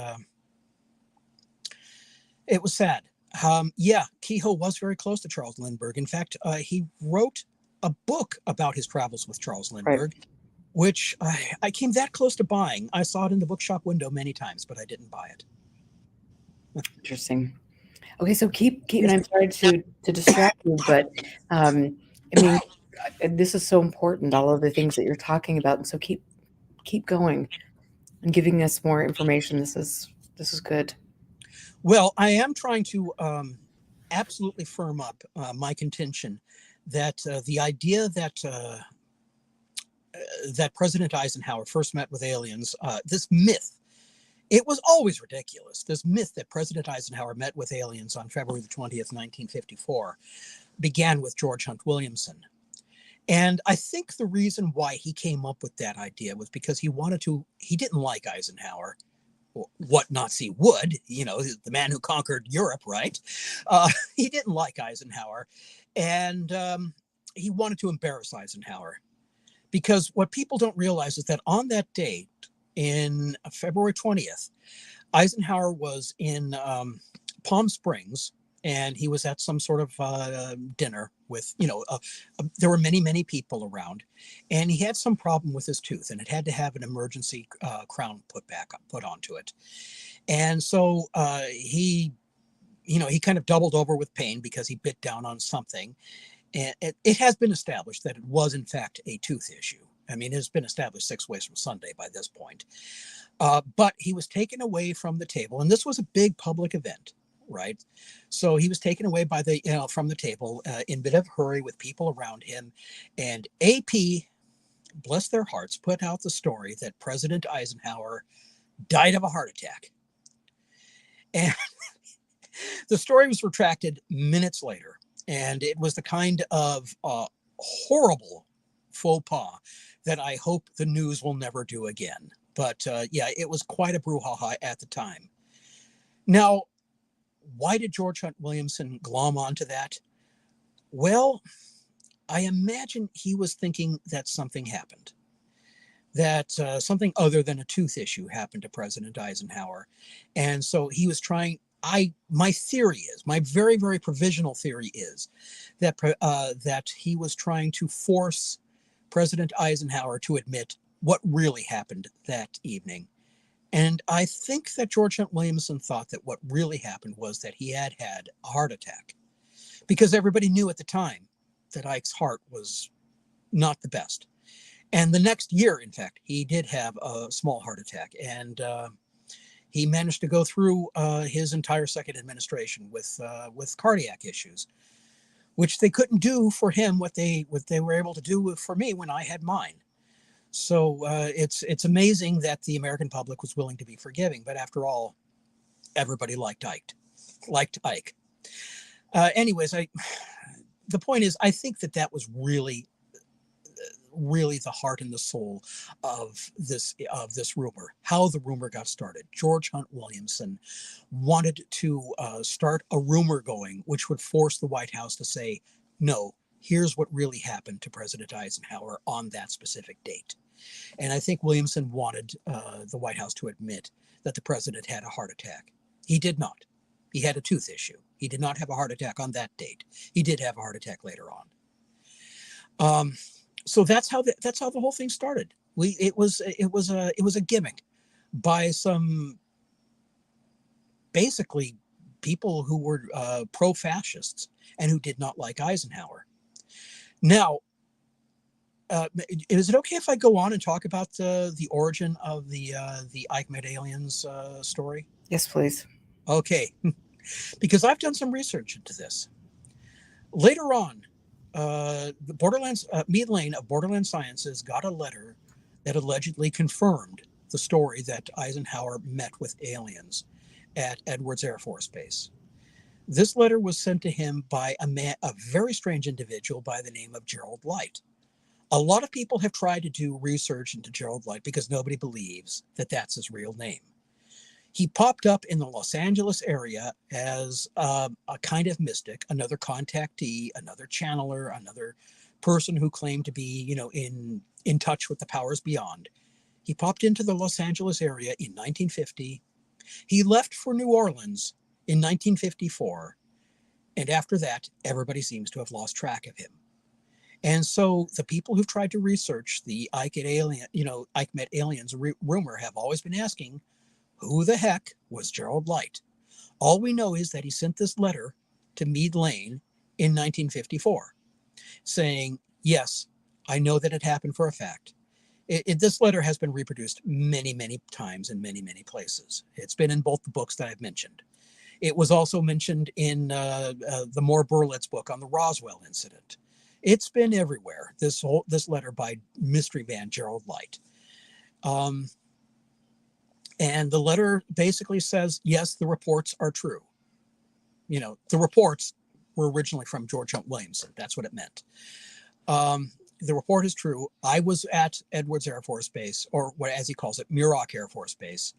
it was sad. Yeah, Kehoe was very close to Charles Lindbergh. In fact, he wrote a book about his travels with Charles Lindbergh, Right. which I came that close to buying. I saw it in the bookshop window many times, but I didn't buy it. Interesting. Okay, so keep, and I'm sorry to distract you, but I mean, this is so important, all of the things that you're talking about, and so keep going and giving us more information. This is good. Well, I am trying to absolutely firm up my contention that the idea that President Eisenhower first met with aliens, this myth, it was always ridiculous. This myth that President Eisenhower met with aliens on February the 20th, 1954, began with George Hunt Williamson. And I think the reason why he came up with that idea was because he didn't like Eisenhower. What Nazi would, you know, the man who conquered Europe, right? He didn't like Eisenhower. And he wanted to embarrass Eisenhower. Because what people don't realize is that on that date, in February 20th, Eisenhower was in Palm Springs, and he was at some sort of dinner with, you know, there were many people around, and he had some problem with his tooth, and it had to have an emergency crown put onto it. And so he kind of doubled over with pain because he bit down on something. And it has been established that it was, in fact, a tooth issue. I mean, it's been established 6 ways from Sunday by this point. But he was taken away from the table, and this was a big public event, right? So he was taken away from the table in a bit of a hurry with people around him. And AP, bless their hearts, put out the story that President Eisenhower died of a heart attack. And the story was retracted minutes later. And it was the kind of horrible faux pas that I hope the news will never do again. But yeah, it was quite a brouhaha at the time. Now, why did George Hunt Williamson glom onto that? Well, I imagine he was thinking that something happened, that something other than a tooth issue happened to President Eisenhower. And so he was trying, my theory is, my very, very provisional theory is that he was trying to force President Eisenhower to admit what really happened that evening. And I think that George Hunt Williamson thought that what really happened was that he had had a heart attack, because everybody knew at the time that Ike's heart was not the best. And the next year, in fact, he did have a small heart attack, and he managed to go through his entire second administration with cardiac issues, which they couldn't do for him what they were able to do for me when I had mine. So it's amazing that the American public was willing to be forgiving. But after all, everybody liked Ike. Anyways, the point is, I think that was really the heart and the soul of this rumor, how the rumor got started. George Hunt Williamson wanted to start a rumor going, which would force the White House to say, no, here's what really happened to President Eisenhower on that specific date. And I think Williamson wanted the White House to admit that the president had a heart attack. He did not. He had a tooth issue. He did not have a heart attack on that date. He did have a heart attack later on. So that's how the whole thing started. It was a gimmick by some basically people who were pro-fascists and who did not like Eisenhower. Now, is it okay if I go on and talk about the origin of the Eisenhower Met aliens story? Yes, please. Okay, because I've done some research into this. Later on, the Mead Lane of Borderland Sciences got a letter that allegedly confirmed the story that Eisenhower met with aliens at Edwards Air Force Base. This letter was sent to him by a very strange individual by the name of Gerald Light. A lot of people have tried to do research into Gerald Light because nobody believes that that's his real name. He popped up in the Los Angeles area as a kind of mystic, another contactee, another channeler, another person who claimed to be, in touch with the powers beyond. He popped into the Los Angeles area in 1950. He left for New Orleans in 1954. And after that, everybody seems to have lost track of him. And so the people who've tried to research the Eisenhower Met aliens rumor have always been asking, who the heck was Gerald Light? All we know is that he sent this letter to Mead Lane in 1954 saying, yes, I know that it happened for a fact. This letter has been reproduced many, many times in many, many places. It's been in both the books that I've mentioned. It was also mentioned in the Moore Burlett's book on the Roswell incident. It's been everywhere, this letter by mystery man Gerald Light. And the letter basically says, yes, the reports are true. The reports were originally from George Hunt Williamson. That's what it meant. The report is true. I was at Edwards Air Force Base, or what, as he calls it, Muroc Air Force Base.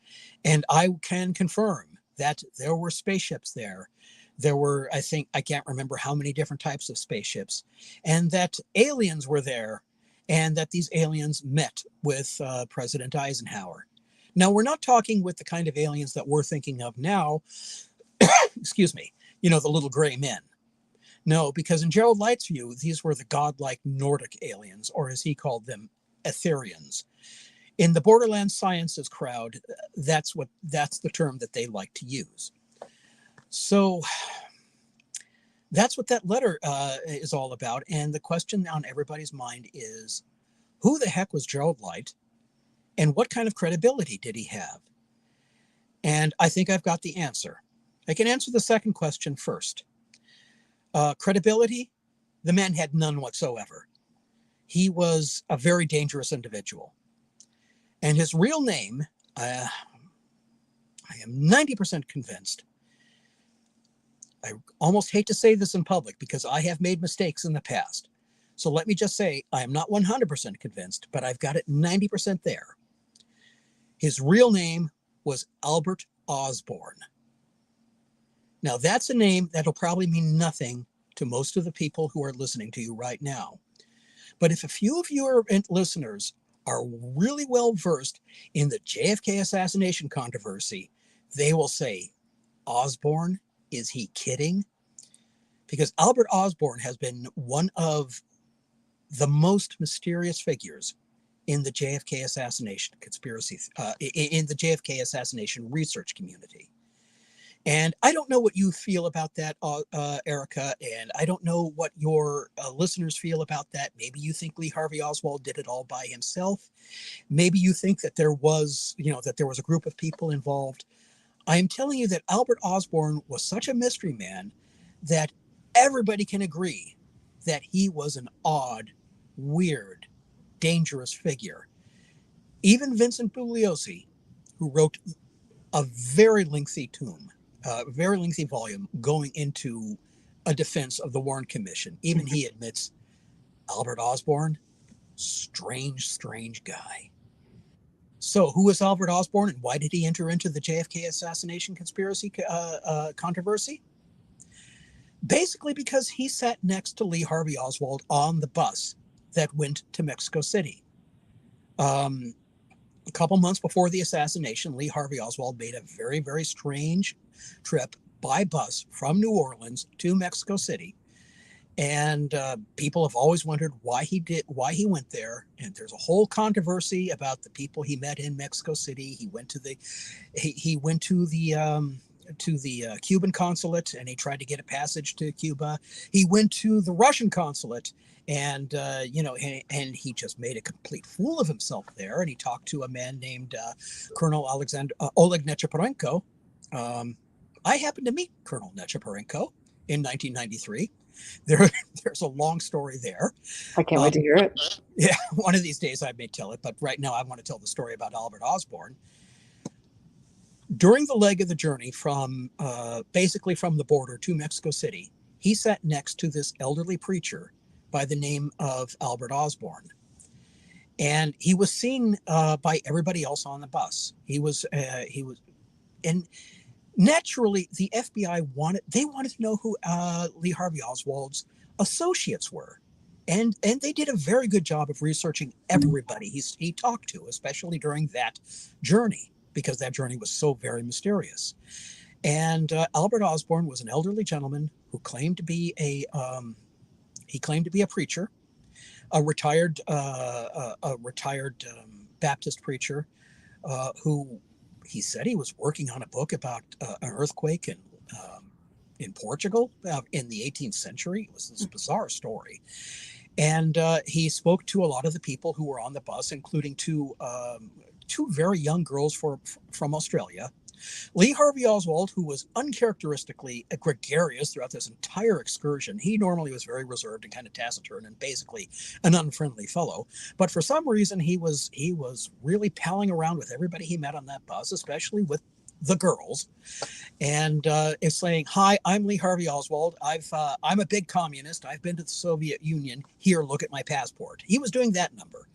And I can confirm that there were spaceships there. There were, I can't remember how many different types of spaceships, and that aliens were there, and that these aliens met with President Eisenhower. Now, we're not talking with the kind of aliens that we're thinking of now, excuse me, the little gray men. No, because in Gerald Light's view, these were the godlike Nordic aliens, or as he called them, Etherians. In the Borderland Sciences crowd, that's the term that they like to use. So that's what that letter is all about. And the question on everybody's mind is, who the heck was Gerald Light? And what kind of credibility did he have? And I think I've got the answer. I can answer the second question first. Credibility, the man had none whatsoever. He was a very dangerous individual. And his real name, I am 90% convinced. I almost hate to say this in public because I have made mistakes in the past. So let me just say, I am not 100% convinced, but I've got it 90% there. His real name was Albert Osborne. Now, that's a name that'll probably mean nothing to most of the people who are listening to you right now. But if a few of your listeners are really well versed in the JFK assassination controversy, they will say, Osborne? Is he kidding? Because Albert Osborne has been one of the most mysterious figures in the JFK assassination conspiracy, in the JFK assassination research community. And I don't know what you feel about that, Erica, and I don't know what your listeners feel about that. Maybe you think Lee Harvey Oswald did it all by himself. Maybe you think that there was, a group of people involved. I am telling you that Albert Osborne was such a mystery man that everybody can agree that he was an odd, weird, dangerous figure. Even Vincent Bugliosi, who wrote a very lengthy volume going into a defense of the Warren Commission, even he admits Albert Osborne, strange guy. So who was Albert Osborne and why did he enter into the JFK assassination conspiracy controversy? Basically because he sat next to Lee Harvey Oswald on the bus that went to Mexico City. A couple months before the assassination, Lee Harvey Oswald made a very, very strange trip by bus from New Orleans to Mexico City. And people have always wondered why he went there. And there's a whole controversy about the people he met in Mexico City. He went to the Cuban consulate and he tried to get a passage to Cuba. He went to the Russian consulate And, and he just made a complete fool of himself there. And he talked to a man named Colonel Oleg Nechepurenko. I happened to meet Colonel Nechepurenko in 1993. There's a long story there. I can't wait to hear it. Yeah, one of these days I may tell it, but right now I want to tell the story about Albert Osborne. During the leg of the journey from basically from the border to Mexico City, he sat next to this elderly preacher by the name of Albert Osborne. And he was seen by everybody else on the bus. And naturally the FBI wanted to know who Lee Harvey Oswald's associates were. And they did a very good job of researching everybody he talked to, especially during that journey, because that journey was so very mysterious. And Albert Osborne was an elderly gentleman who claimed to be a preacher, a retired Baptist preacher, who he said he was working on a book about an earthquake in Portugal in the 18th century. It was this bizarre story. And he spoke to a lot of the people who were on the bus, including two very young girls from Australia. Lee Harvey Oswald, who was uncharacteristically gregarious throughout this entire excursion. He normally was very reserved and kind of taciturn and basically an unfriendly fellow. But for some reason, he was really palling around with everybody he met on that bus, especially with the girls, and is saying, "Hi, I'm Lee Harvey Oswald. I'm a big communist. I've been to the Soviet Union. Here, look at my passport." He was doing that number.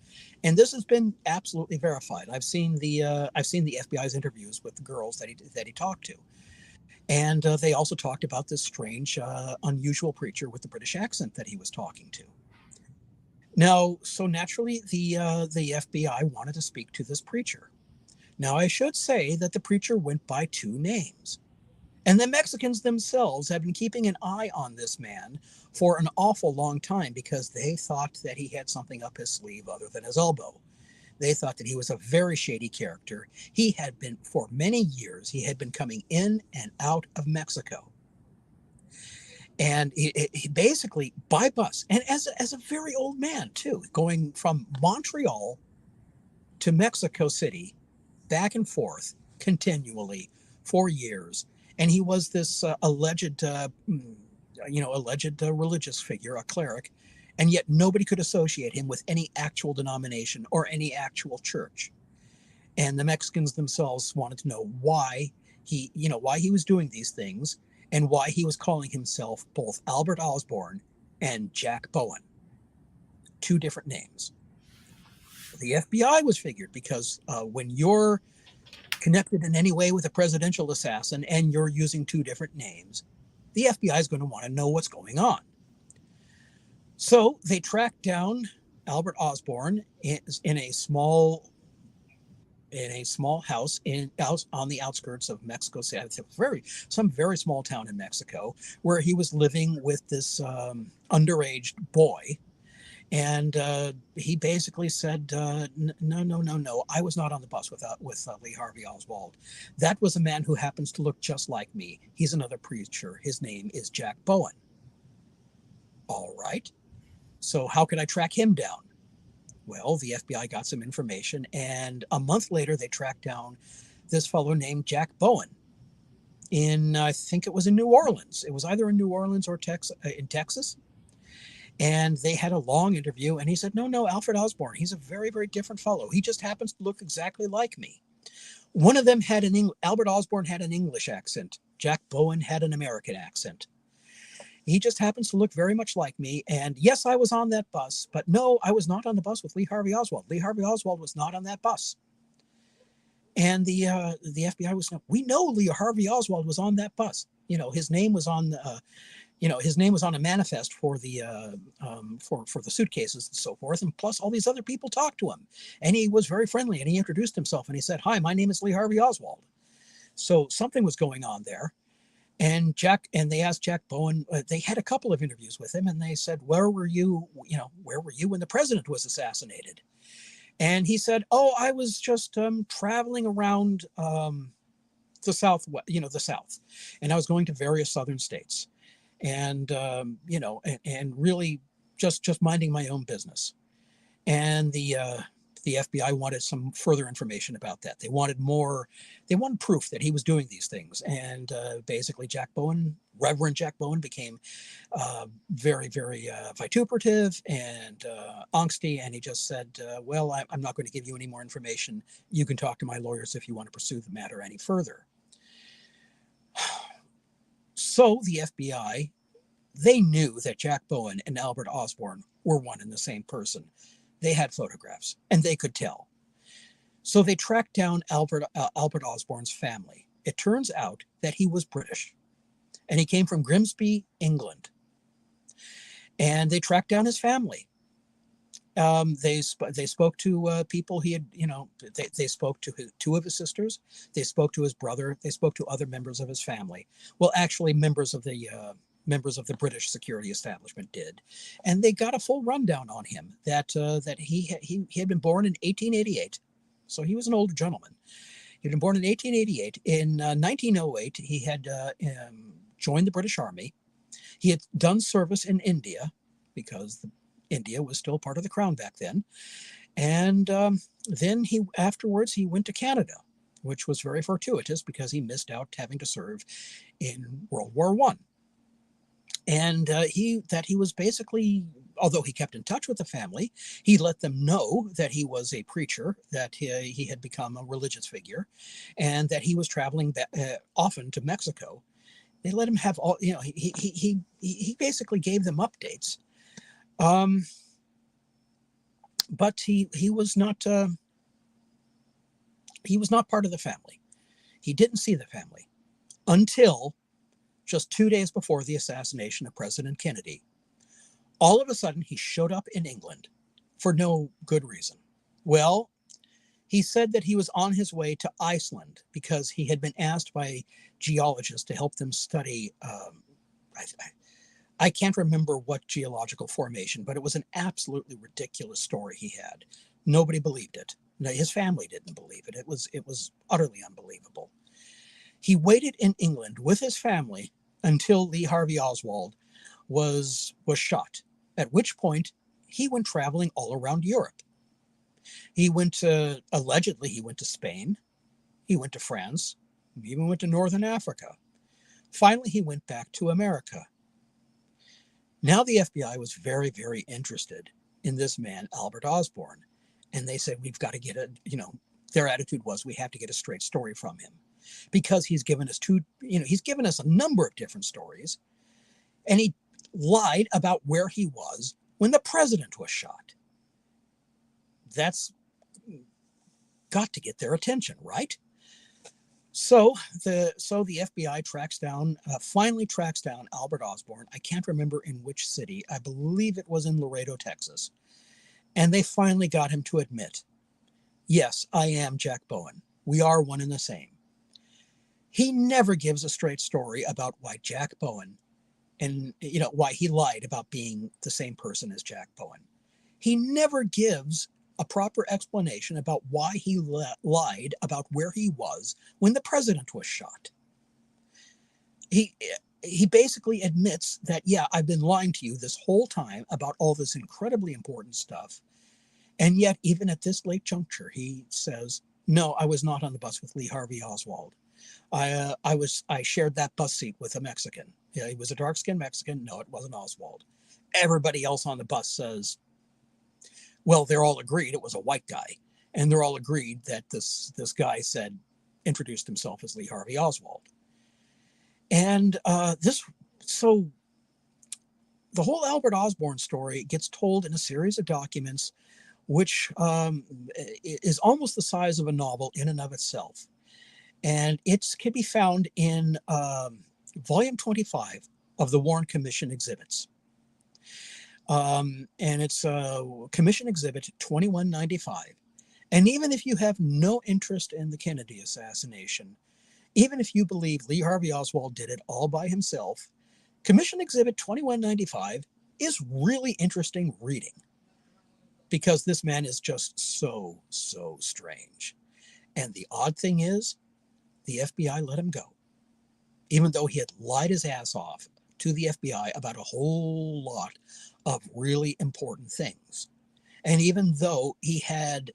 And this has been absolutely verified. I've seen the FBI's interviews with the girls that he talked to, and they also talked about this strange, unusual preacher with the British accent that he was talking to. Now, so naturally, the FBI wanted to speak to this preacher. Now, I should say that the preacher went by two names. And the Mexicans themselves have been keeping an eye on this man for an awful long time because they thought that he had something up his sleeve other than his elbow. They thought that he was a very shady character. He had been, for many years, he had been coming in and out of Mexico. And he basically, by bus, and as a very old man, too, going from Montreal to Mexico City, back and forth, continually, for years. And he was this alleged religious figure, a cleric, and yet nobody could associate him with any actual denomination or any actual church. And the Mexicans themselves wanted to know why he was doing these things and why he was calling himself both Albert Osborne and Jack Bowen. Two different names. The FBI was figured because when you're connected in any way with a presidential assassin and you're using two different names, the FBI is going to want to know what's going on. So they tracked down Albert Osborne in a small house on the outskirts of Mexico City, some very small town in Mexico, where he was living with this underage boy. And he basically said, no, I was not on the bus with Lee Harvey Oswald. That was a man who happens to look just like me. He's another preacher. His name is Jack Bowen. All right. So how could I track him down? Well, the FBI got some information, and a month later, they tracked down this fellow named Jack Bowen I think it was in New Orleans. It was either in New Orleans or in Texas. And they had a long interview, and he said, no, Alfred Osborne, he's a very, very different fellow. He just happens to look exactly like me. One of them had Albert Osborne had an English accent. Jack Bowen had an American accent. He just happens to look very much like me. And yes, I was on that bus, but no, I was not on the bus with Lee Harvey Oswald. Lee Harvey Oswald was not on that bus. And the FBI was, we know Lee Harvey Oswald was on that bus. His name was on his name was on a manifest for the suitcases and so forth. And plus all these other people talked to him, and he was very friendly, and he introduced himself and he said, "Hi, my name is Lee Harvey Oswald." So something was going on there. And they asked Jack Bowen, they had a couple of interviews with him, and they said, where were you when the president was assassinated? And he said, "Oh, I was just traveling around the South, the South. And I was going to various southern states. And, and really just minding my own business. And the FBI wanted some further information about that. They wanted proof that he was doing these things. And basically Reverend Jack Bowen became very, very vituperative and angsty. And he just said, well, I'm not going to give you any more information. You can talk to my lawyers if you want to pursue the matter any further. So the FBI, they knew that Jack Bowen and Albert Osborne were one and the same person. They had photographs, and they could tell. So they tracked down Albert Osborne's family. It turns out that he was British, and he came from Grimsby, England. And they tracked down his family. They spoke to people he had, they spoke to two of his sisters. They spoke to his brother. They spoke to other members of his family. Well, actually, members of the British security establishment did, and they got a full rundown on him that he had been born in 1888, so he was an older gentleman. He had been born in 1888. In 1908, he had joined the British Army. He had done service in India because India was still part of the Crown back then, and then afterwards he went to Canada, which was very fortuitous because he missed out having to serve in World War I. And he was basically, although he kept in touch with the family, he let them know that he was a preacher, that he had become a religious figure, and that he was traveling often to Mexico. They let him have all, he basically gave them updates. But he was not part of the family. He didn't see the family until just 2 days before the assassination of President Kennedy. All of a sudden, he showed up in England for no good reason. Well, he said that he was on his way to Iceland because he had been asked by geologists to help them study, I can't remember what geological formation, but it was an absolutely ridiculous story he had. Nobody believed it. No, his family didn't believe it. It was utterly unbelievable. He waited in England with his family until Lee Harvey Oswald was shot, at which point he went traveling all around Europe. Allegedly, he went to Spain, he went to France, he even went to Northern Africa. Finally, he went back to America. Now the FBI was very, very interested in this man, Albert Osborne, and they said, we've got to get their attitude was, we have to get a straight story from him. Because he's given us a number of different stories, and he lied about where he was when the president was shot. That's got to get their attention, right? So the FBI finally tracks down Albert Osborne. I can't remember in which city. I believe it was in Laredo, Texas. And they finally got him to admit, yes, I am Jack Bowen. We are one and the same. He never gives a straight story about why Jack Bowen and, why he lied about being the same person as Jack Bowen. He never gives a proper explanation about why he lied about where he was when the president was shot. He basically admits that, yeah, I've been lying to you this whole time about all this incredibly important stuff. And yet, even at this late juncture, he says, no, I was not on the bus with Lee Harvey Oswald. I shared that bus seat with a Mexican. Yeah, he was a dark-skinned Mexican. No, it wasn't Oswald. Everybody else on the bus says, well, they're all agreed it was a white guy. And they're all agreed that this guy introduced himself as Lee Harvey Oswald. And so the whole Albert Osborne story gets told in a series of documents, which is almost the size of a novel in and of itself. And it can be found in volume 25 of the Warren Commission exhibits. And it's Commission Exhibit 2195. And even if you have no interest in the Kennedy assassination, even if you believe Lee Harvey Oswald did it all by himself, Commission Exhibit 2195 is really interesting reading, because this man is just so strange. And the odd thing is, the FBI let him go, even though he had lied his ass off to the FBI about a whole lot of really important things. And even though he had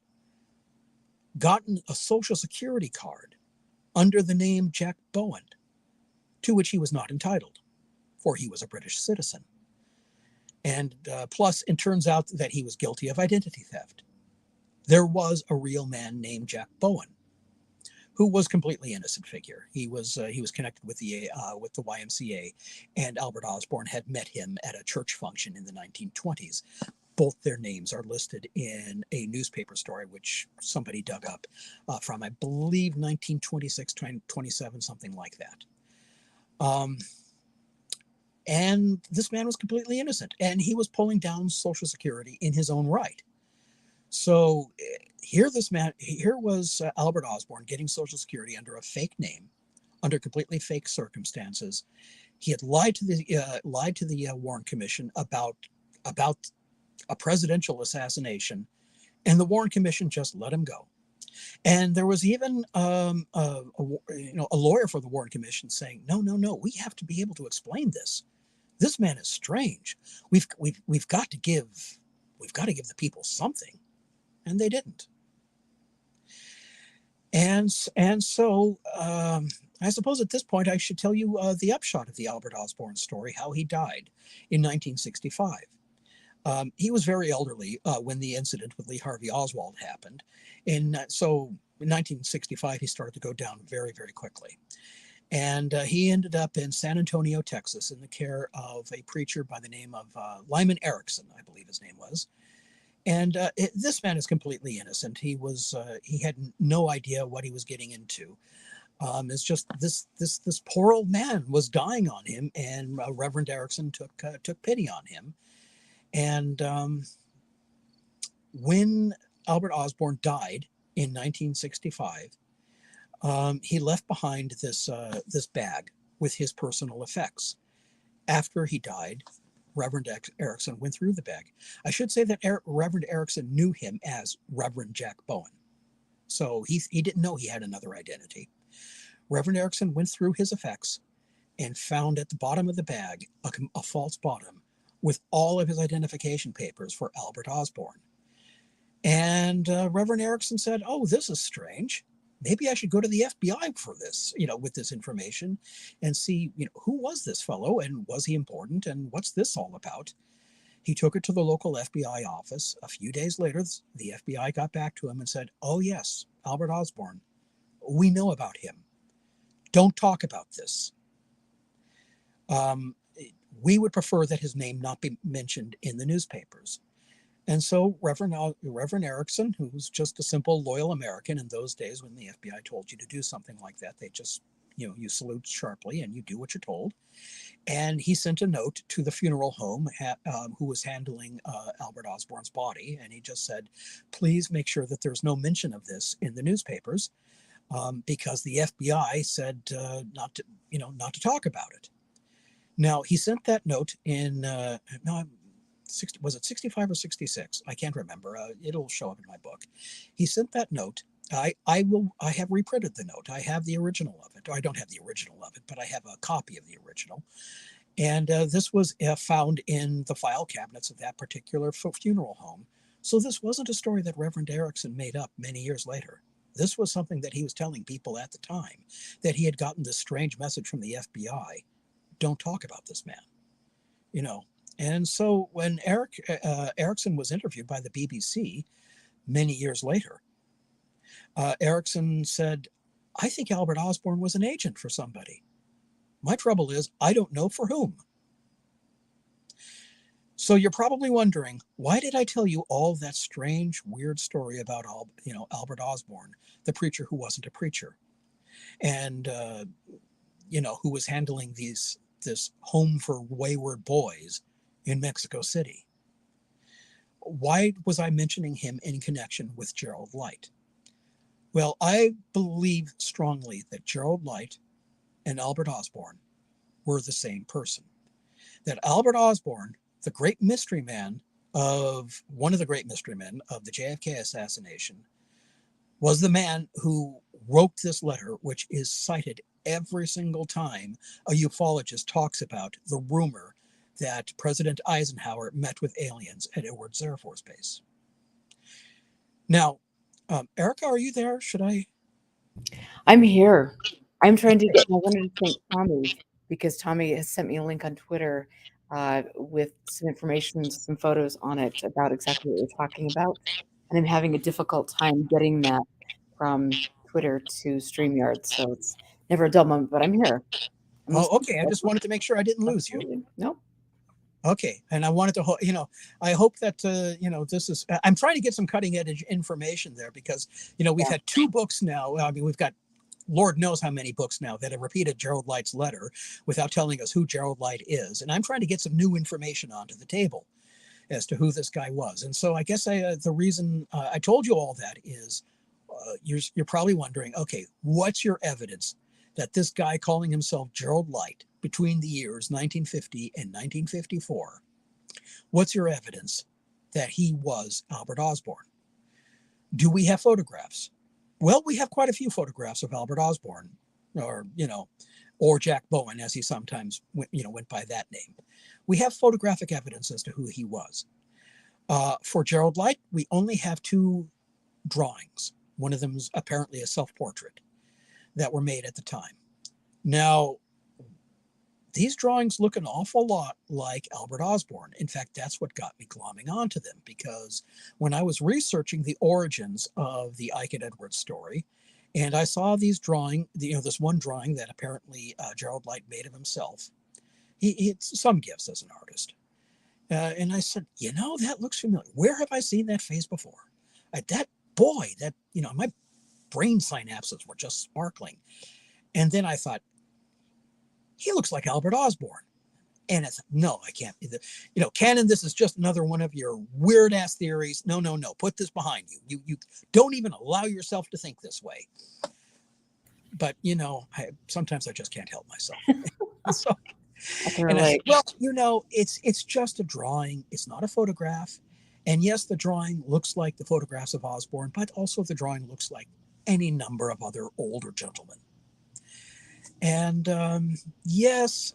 gotten a Social Security card under the name Jack Bowen, to which he was not entitled, for he was a British citizen. And plus, it turns out that he was guilty of identity theft. There was a real man named Jack Bowen, who was a completely innocent figure. He was connected with the YMCA, and Albert Osborne had met him at a church function in the 1920s. Both their names are listed in a newspaper story, which somebody dug up from, I believe, 1926, 27, something like that. And this man was completely innocent, and he was pulling down Social Security in his own right. So here was Albert Osborne getting Social Security under a fake name, under completely fake circumstances. He had lied to the Warren Commission about a presidential assassination, and the Warren Commission just let him go. And there was even a lawyer for the Warren Commission saying, no, we have to be able to explain this. This man is strange. We've got to give the people something, and they didn't. And so I suppose at this point I should tell you the upshot of the Albert Osborne story, how he died in 1965. He was very elderly when the incident with Lee Harvey Oswald happened. So in 1965, he started to go down very, very quickly. And he ended up in San Antonio, Texas, in the care of a preacher by the name of Lyman Erickson, I believe his name was. And this man is completely innocent. He had no idea what he was getting into. It's just this poor old man was dying on him, and Reverend Erickson took pity on him. And when Albert Osborne died in 1965, he left behind this bag with his personal effects. After he died, Reverend Erickson went through the bag. I should say that Reverend Erickson knew him as Reverend Jack Bowen, so he didn't know he had another identity. Reverend Erickson went through his effects and found at the bottom of the bag a false bottom with all of his identification papers for Albert Osborne. And Reverend Erickson said, "Oh, this is strange. Maybe I should go to the FBI for this, with this information and see, who was this fellow and was he important and what's this all about?" He took it to the local FBI office. A few days later, the FBI got back to him and said, "Oh, yes, Albert Osborne. We know about him. Don't talk about this. We would prefer that his name not be mentioned in the newspapers." And so Reverend Erickson, who was just a simple, loyal American in those days when the FBI told you to do something like that, they just, you salute sharply and you do what you're told. And he sent a note to the funeral home who was handling Albert Osborne's body. And he just said, "Please make sure that there's no mention of this in the newspapers because the FBI said not to talk about it." Now, he sent that note in, was it 65 or 66? I can't remember. It'll show up in my book. He sent that note. I have reprinted the note. I have the original of it. Or I don't have the original of it, but I have a copy of the original. And this was found in the file cabinets of that particular funeral home. So this wasn't a story that Reverend Erickson made up many years later. This was something that he was telling people at the time, that he had gotten this strange message from the FBI. Don't talk about this man, And so when Erickson was interviewed by the BBC many years later, Erickson said, "I think Albert Osborne was an agent for somebody. My trouble is I don't know for whom." So you're probably wondering, why did I tell you all that strange, weird story about Albert Osborne, the preacher who wasn't a preacher, and who was handling this home for wayward boys in Mexico City? Why was I mentioning him in connection with Gerald Light? Well, I believe strongly that Gerald Light and Albert Osborne were the same person. That Albert Osborne, the great mystery man one of the great mystery men of the JFK assassination, was the man who wrote this letter, which is cited every single time a ufologist talks about the rumor that President Eisenhower met with aliens at Edwards Air Force Base. Now, Erica, are you there? Should I? I'm here. I'm trying to get, I wanted to thank Tommy because Tommy has sent me a link on Twitter with some information, some photos on it about exactly what we're talking about. And I'm having a difficult time getting that from Twitter to StreamYard. So it's never a dull moment, but I'm here. I'm Oh, listening. okay. I just wanted to make sure I didn't lose you. Absolutely. No. Okay, and I wanted to, I hope that, this is, I'm trying to get some cutting edge information there because, we've had 2 books now. I mean, we've got Lord knows how many books now that have repeated Gerald Light's letter without telling us who Gerald Light is. And I'm trying to get some new information onto the table as to who this guy was. And so I guess the reason I told you all that is you're probably wondering, okay, what's your evidence that this guy calling himself Gerald Light between the years 1950 and 1954, what's your evidence that he was Albert Osborne? Do we have photographs? Well, we have quite a few photographs of Albert Osborne, or Jack Bowen, as he sometimes went by that name. We have photographic evidence as to who he was. For Gerald Light, we only have 2 drawings. One of them is apparently a self-portrait that were made at the time. Now, these drawings look an awful lot like Albert Osborne. In fact, that's what got me glomming onto them, because when I was researching the origins of the Ike and Edwards story, and I saw these this one drawing that apparently Gerald Light made of himself. He had some gifts as an artist. And I said, that looks familiar. Where have I seen that face before? My brain synapses were just sparkling. And then I thought, he looks like Albert Osborne. And I thought, no, I can't. Canon, this is just another one of your weird ass theories. No. Put this behind you. You don't even allow yourself to think this way. But, sometimes I just can't help myself. So, and I said, well, it's just a drawing. It's not a photograph. And yes, the drawing looks like the photographs of Osborne, but also the drawing looks like any number of other older gentlemen. And yes,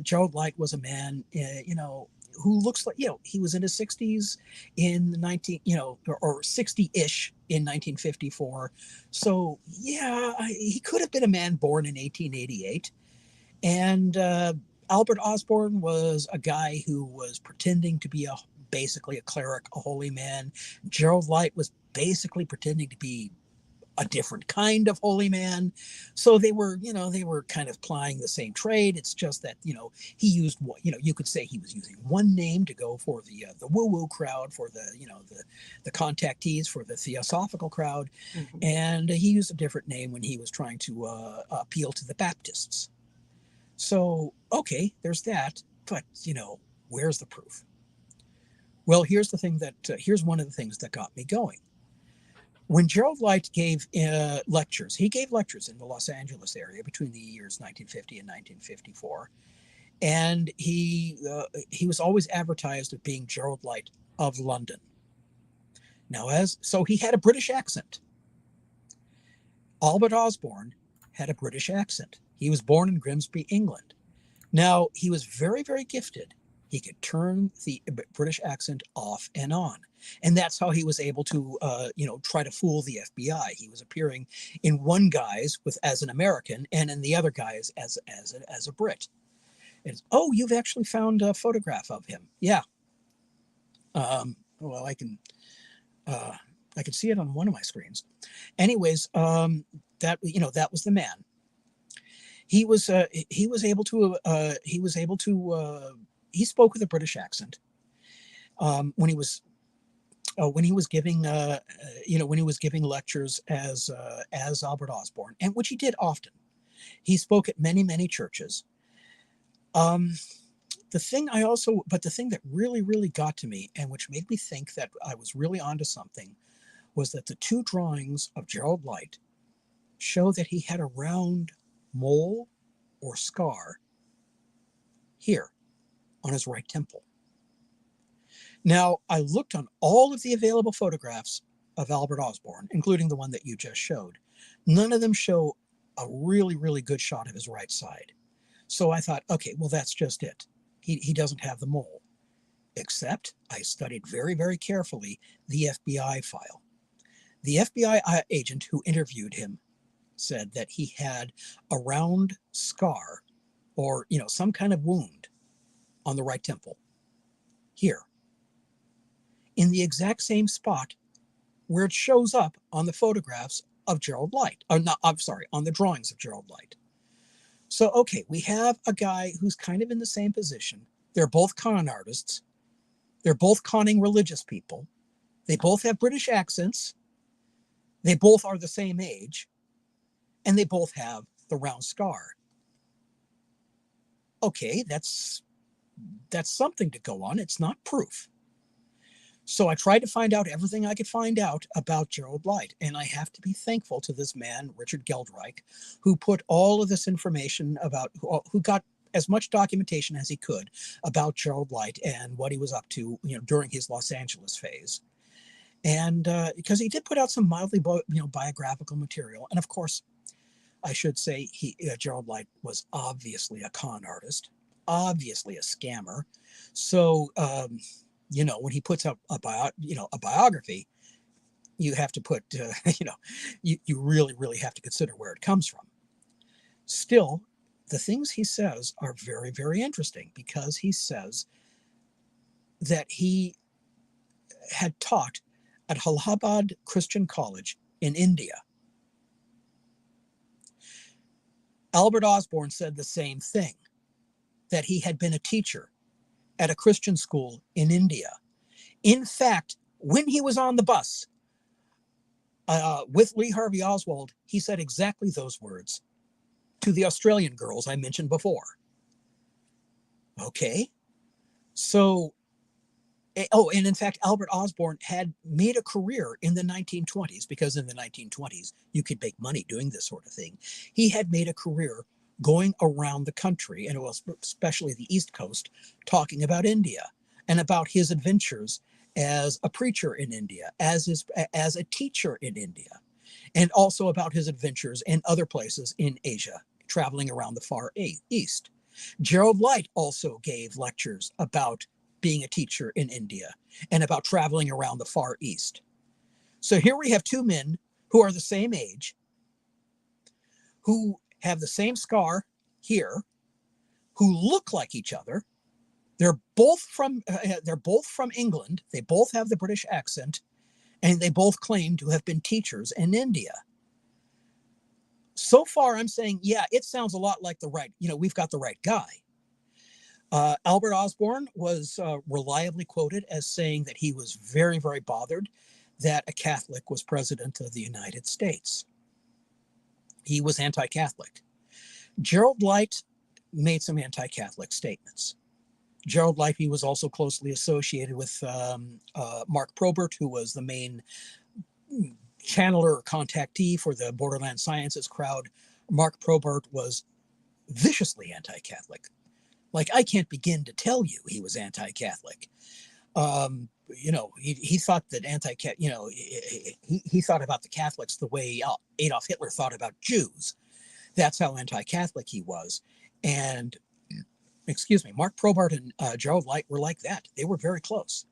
Gerald Light was a man, who looks like, he was in his 60s in 60-ish in 1954. So yeah, he could have been a man born in 1888. And Albert Osborne was a guy who was pretending to be basically a cleric, a holy man. Gerald Light was basically pretending to be a different kind of holy man. So they were kind of plying the same trade. It's just that, he used, you could say he was using one name to go for the woo-woo crowd, for the contactees, for the theosophical crowd. Mm-hmm. And he used a different name when he was trying to appeal to the Baptists. So, okay, there's that. But, where's the proof? Well, here's one of the things that got me going. When Gerald Light gave lectures, he gave lectures in the Los Angeles area between the years 1950 and 1954. And he was always advertised as being Gerald Light of London. Now, so he had a British accent. Albert Osborne had a British accent. He was born in Grimsby, England. Now, he was very, very gifted. He could turn the British accent off and on. And that's how he was able to, try to fool the FBI. He was appearing in one guise as an American and in the other guise as a Brit. And, oh, you've actually found a photograph of him. Yeah. Well, I can see it on one of my screens. Anyways, that was the man. He spoke with a British accent when he was giving lectures as Albert Osborne, and which he did often. He spoke at many, many churches. The thing that really, really got to me, and which made me think that I was really onto something, was that the 2 drawings of Gerald Light show that he had a round mole or scar here on his right temple. Now, I looked on all of the available photographs of Albert Osborne, including the one that you just showed. None of them show a really, really good shot of his right side. So I thought, okay, well, that's just it. He doesn't have the mole. Except I studied very, very carefully the FBI file. The FBI agent who interviewed him said that he had a round scar or, some kind of wound on the right temple here in the exact same spot where it shows up on the photographs of Gerald Light. Or not, I'm sorry, on the drawings of Gerald Light. So, okay, we have a guy who's kind of in the same position. They're both con artists. They're both conning religious people. They both have British accents. They both are the same age. And they both have the round scar. Okay, that's something to go on. It's not proof. So I tried to find out everything I could find out about Gerald Light. And I have to be thankful to this man, Richard Geldreich, who put all of this information about, who got as much documentation as he could about Gerald Light and what he was up to, during his Los Angeles phase. And because he did put out some mildly, biographical material. And of course, I should say Gerald Light was obviously a con artist, obviously a scammer. So, when he puts up a biography, you have to put, you really, really have to consider where it comes from. Still, the things he says are very, very interesting because he says that he had taught at Allahabad Christian College in India. Albert Osborne said the same thing, that he had been a teacher at a Christian school in India. In fact, when he was on the bus with Lee Harvey Oswald, he said exactly those words to the Australian girls I mentioned before. Okay. So, and in fact, Albert Osborne had made a career in the 1920s, because in the 1920s, you could make money doing this sort of thing. He had made a career going around the country, and especially the East Coast, talking about India and about his adventures as a preacher in India, as a teacher in India, and also about his adventures in other places in Asia, traveling around the Far East. Gerald Light also gave lectures about being a teacher in India and about traveling around the Far East. So here we have two men who are the same age, who have the same scar here, who look like each other. They're both from England. They both have the British accent, and they both claim to have been teachers in India. So far, I'm saying, yeah, it sounds a lot like we've got the right guy. Albert Osborne was reliably quoted as saying that he was very, very bothered that a Catholic was president of the United States. He was anti-Catholic. Gerald Light made some anti-Catholic statements. Gerald Light, he was also closely associated with Mark Probert, who was the main channeler or contactee for the Borderland Sciences crowd. Mark Probert was viciously anti-Catholic. Like, I can't begin to tell you he was anti-Catholic. He thought that he thought about the Catholics the way Adolf Hitler thought about Jews. That's how anti-Catholic he was. And, Mark Probert and Gerald Light were like that. They were very close.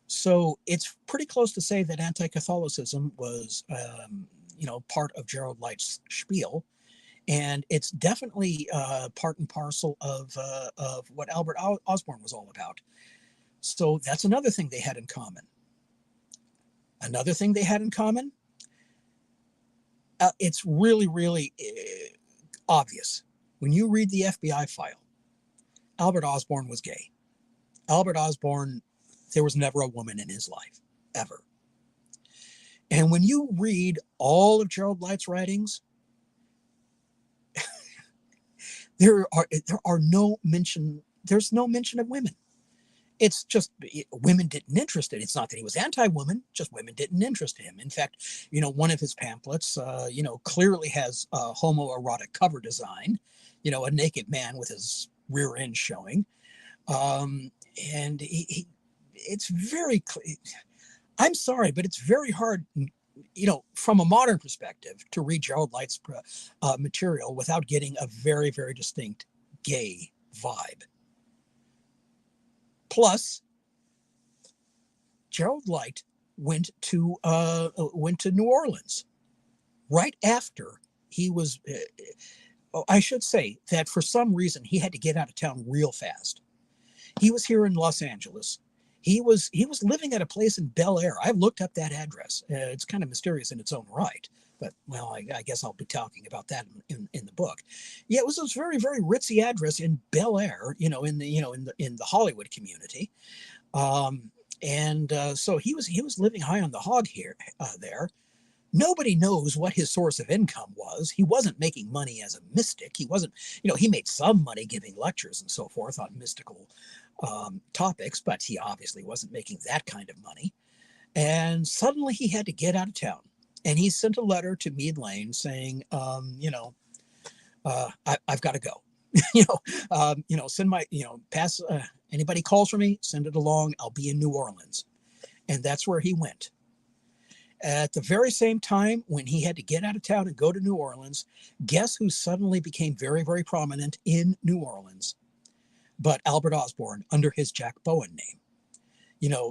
So it's pretty close to say that anti-Catholicism was, part of Gerald Light's spiel. And it's definitely part and parcel of what Albert Osborne was all about. So that's another thing they had in common. Another thing they had in common, it's really, really obvious. When you read the FBI file, Albert Osborne was gay. Albert Osborne, there was never a woman in his life, ever. And when you read all of Gerald Light's writings, there's no mention of women. It's just women didn't interest him. It's not that he was anti-woman, just women didn't interest him. In fact, one of his pamphlets, clearly has a homoerotic cover design, a naked man with his rear end showing. And it's very, I'm sorry, but it's very hard from a modern perspective, to read Gerald Light's material without getting a very, very distinct gay vibe. Plus, Gerald Light went to New Orleans right after he was. I should say that for some reason he had to get out of town real fast. He was here in Los Angeles. He was living at a place in Bel Air. I've looked up that address. It's kind of mysterious in its own right, but well, I guess I'll be talking about that in the book. Yeah, it was this very, very ritzy address in Bel Air, in the Hollywood community. So he was living high on the hog here there. Nobody knows what his source of income was. He wasn't making money as a mystic. He wasn't, he made some money giving lectures and so forth on mystical topics, but he obviously wasn't making that kind of money. And suddenly he had to get out of town. And he sent a letter to Meade Lane saying, I've got to go. Send my, pass, anybody calls for me, send it along. I'll be in New Orleans. And that's where he went. At the very same time, when he had to get out of town and go to New Orleans, guess who suddenly became very, very prominent in New Orleans? But Albert Osborne, under his Jack Bowen name.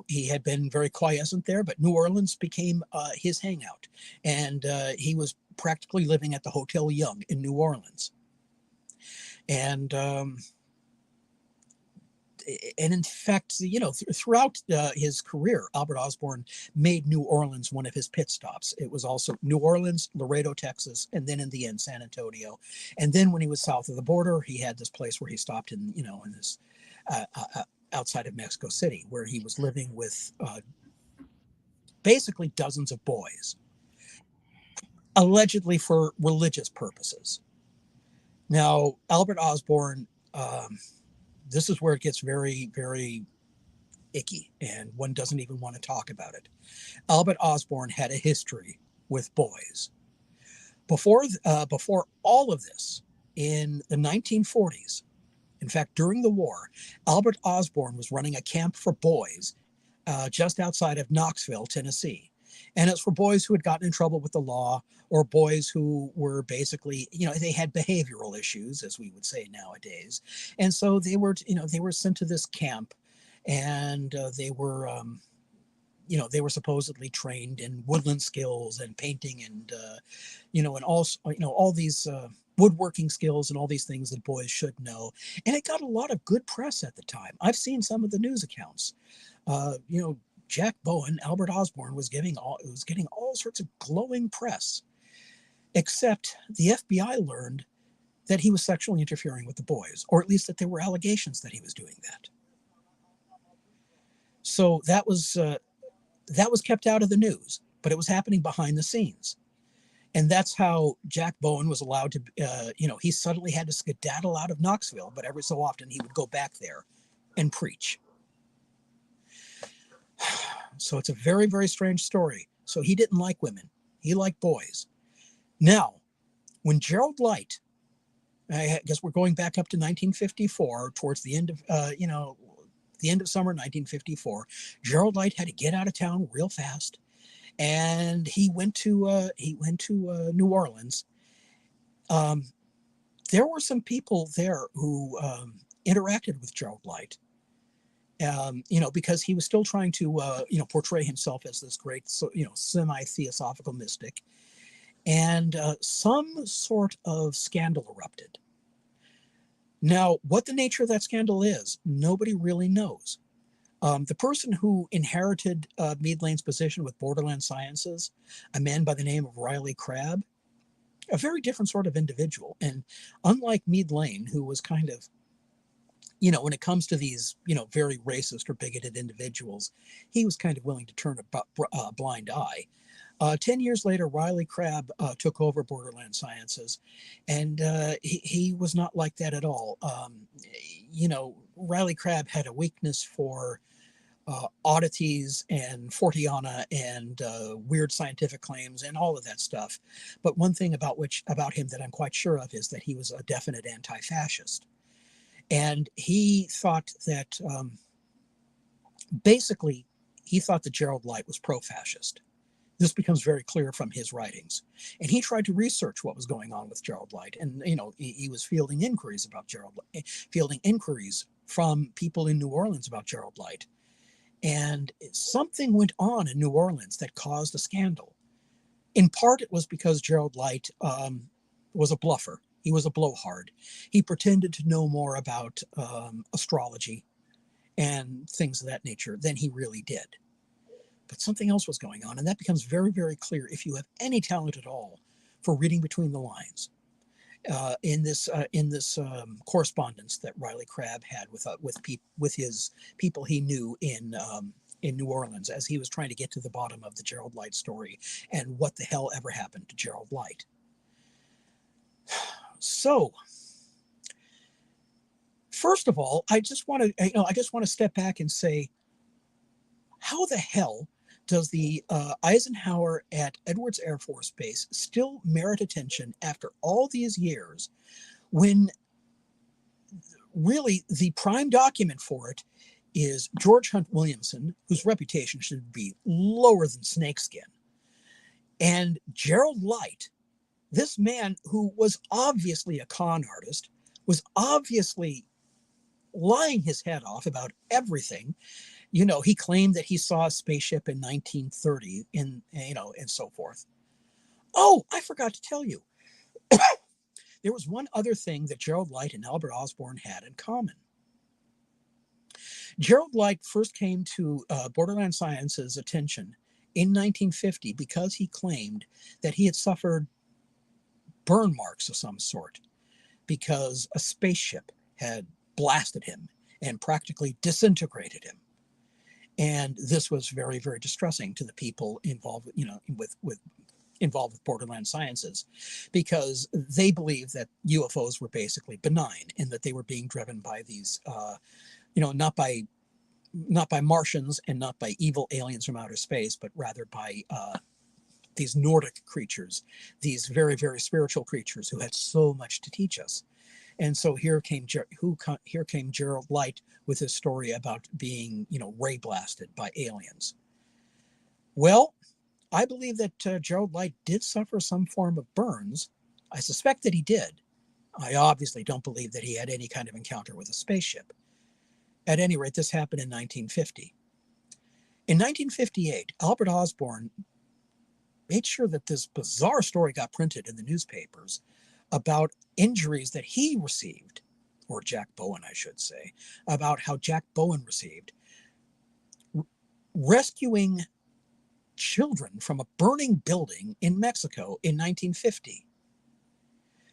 He had been very quiescent there, but New Orleans became his hangout. And he was practically living at the Hotel Young in New Orleans. And in fact, throughout his career, Albert Osborne made New Orleans one of his pit stops. It was also New Orleans, Laredo, Texas, and then in the end, San Antonio. And then when he was south of the border, he had this place where he stopped in this outside of Mexico City, where he was living with basically dozens of boys, allegedly for religious purposes. Now, Albert Osborne, this is where it gets very, very icky, and one doesn't even want to talk about it. Albert Osborne had a history with boys. Before all of this, in the 1940s, in fact, during the war, Albert Osborne was running a camp for boys just outside of Knoxville, Tennessee. And it's for boys who had gotten in trouble with the law, or boys who were basically, they had behavioral issues, as we would say nowadays. And so they were sent to this camp, and they were supposedly trained in woodland skills and painting and, and also, all these woodworking skills and all these things that boys should know. And it got a lot of good press at the time. I've seen some of the news accounts. Jack Bowen, Albert Osborne, was getting all sorts of glowing press, except the FBI learned that he was sexually interfering with the boys, or at least that there were allegations that he was doing that. So that was kept out of the news, but it was happening behind the scenes. And that's how Jack Bowen was allowed to, he suddenly had to skedaddle out of Knoxville, but every so often he would go back there and preach. So it's a very, very strange story. So he didn't like women. He liked boys. Now, when Gerald Light, I guess we're going back up to 1954, towards the end of, the end of summer 1954, Gerald Light had to get out of town real fast, and he went to New Orleans. There were some people there who interacted with Gerald Light. Because he was still trying to, portray himself as this great, semi-theosophical mystic. And some sort of scandal erupted. Now, what the nature of that scandal is, nobody really knows. The person who inherited Meade Lane's position with Borderland Sciences, a man by the name of Riley Crabb, a very different sort of individual. And unlike Meade Lane, who was kind of, when it comes to these, very racist or bigoted individuals, he was kind of willing to turn a blind eye. 10 years later, Riley Crabb took over Borderland Sciences, and he was not like that at all. Riley Crabb had a weakness for oddities and Forteana and weird scientific claims and all of that stuff. But one thing about him that I'm quite sure of is that he was a definite anti-fascist. And he thought that, basically, he thought that Gerald Light was pro-fascist. This becomes very clear from his writings. And he tried to research what was going on with Gerald Light. And, he was fielding inquiries about fielding inquiries from people in New Orleans about Gerald Light. And something went on in New Orleans that caused a scandal. In part, it was because Gerald Light was a bluffer. He was a blowhard. He pretended to know more about astrology and things of that nature than he really did. But something else was going on, and that becomes very, very clear if you have any talent at all for reading between the lines. In this correspondence that Riley Crabb had with his people he knew in New Orleans, as he was trying to get to the bottom of the Gerald Light story and what the hell ever happened to Gerald Light. So, first of all, I just want to step back and say, how the hell does the Eisenhower at Edwards Air Force Base still merit attention after all these years, when really the prime document for it is George Hunt Williamson, whose reputation should be lower than snakeskin, and Gerald Light, this man who was obviously a con artist, was obviously lying his head off about everything. He claimed that he saw a spaceship in 1930 and so forth. Oh, I forgot to tell you. There was one other thing that Gerald Light and Albert Osborne had in common. Gerald Light first came to Borderland Science's attention in 1950 because he claimed that he had suffered burn marks of some sort because a spaceship had blasted him and practically disintegrated him. And this was very, very distressing to the people involved, involved with Borderland Sciences, because they believed that UFOs were basically benign and that they were being driven by these, not by Martians and not by evil aliens from outer space, but rather by these Nordic creatures, these very, very spiritual creatures who had so much to teach us. And so here came Gerald Light with his story about being, ray blasted by aliens. Well, I believe that Gerald Light did suffer some form of burns. I suspect that he did. I obviously don't believe that he had any kind of encounter with a spaceship. At any rate, this happened in 1950. In 1958, Albert Osborne made sure that this bizarre story got printed in the newspapers about injuries that he received, or Jack Bowen, I should say, about how Jack Bowen received rescuing children from a burning building in Mexico in 1950.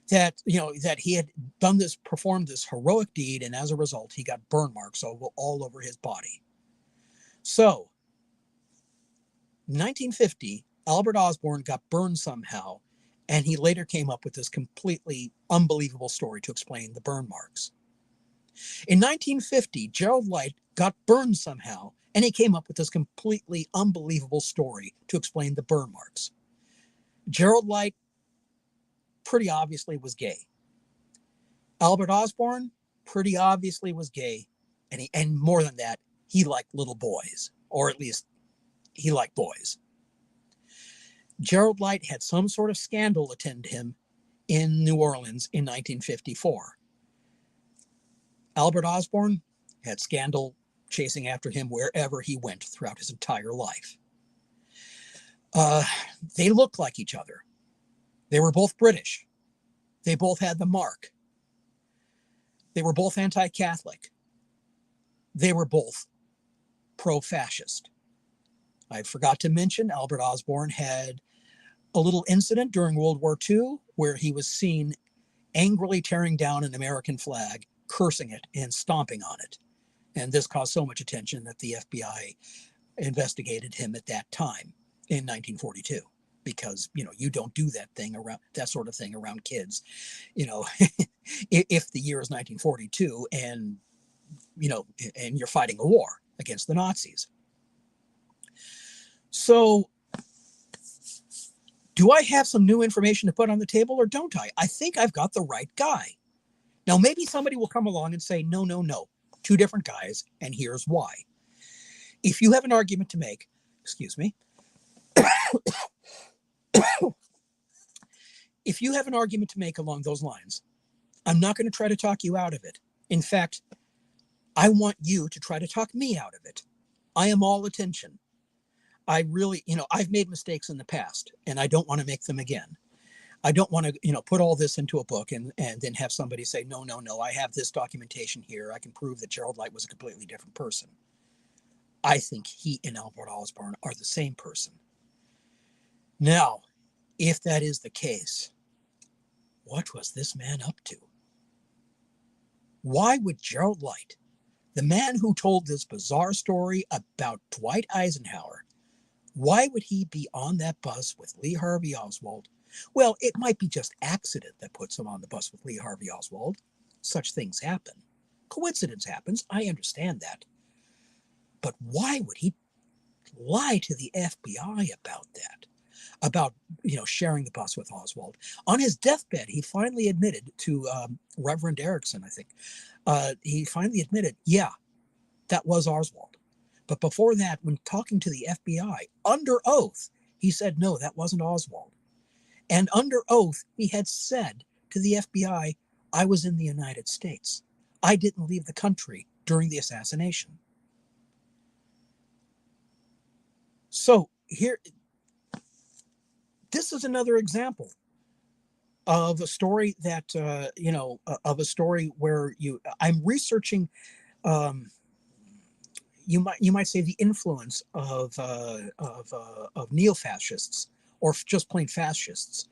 That he had performed this heroic deed, and as a result, he got burn marks all over his body. So, 1950, Albert Osborne got burned somehow, and he later came up with this completely unbelievable story to explain the burn marks. In 1950, Gerald Light got burned somehow, and he came up with this completely unbelievable story to explain the burn marks. Gerald Light pretty obviously was gay. Albert Osborne pretty obviously was gay, and more than that, he liked little boys, or at least he liked boys. Gerald Light had some sort of scandal attend him in New Orleans in 1954. Albert Osborne had scandal chasing after him wherever he went throughout his entire life. They looked like each other. They were both British. They both had the mark. They were both anti-Catholic. They were both pro-fascist. I forgot to mention Albert Osborne had a little incident during World War II where he was seen angrily tearing down an American flag, cursing it and stomping on it. And this caused so much attention that the FBI investigated him at that time in 1942. Because, you don't do that sort of thing around kids, if the year is 1942 and you're fighting a war against the Nazis. So do I have some new information to put on the table, or don't I? I think I've got the right guy. Now, maybe somebody will come along and say, no, two different guys, and here's why. If you have an argument to make, excuse me, If you have an argument to make along those lines, I'm not going to try to talk you out of it. In fact, I want you to try to talk me out of it. I am all attention. I really, I've made mistakes in the past, and I don't want to make them again. I don't want to, put all this into a book and then have somebody say, no, I have this documentation here. I can prove that Gerald Light was a completely different person. I think he and Albert Osborne are the same person. Now, if that is the case, what was this man up to? Why would Gerald Light, the man who told this bizarre story about Dwight Eisenhower, why would he be on that bus with Lee Harvey Oswald? Well, it might be just accident that puts him on the bus with Lee Harvey Oswald. Such things happen. Coincidence happens. I understand that. But why would he lie to the FBI about that? About, sharing the bus with Oswald. On his deathbed, he finally admitted to Reverend Erickson, I think. He finally admitted, yeah, that was Oswald. But before that, when talking to the FBI, under oath, he said, no, that wasn't Oswald. And under oath, he had said to the FBI, I was in the United States. I didn't leave the country during the assassination. So here, this is another example of a story that, of a story where I'm researching, you might say the influence of neo-fascists or just plain fascists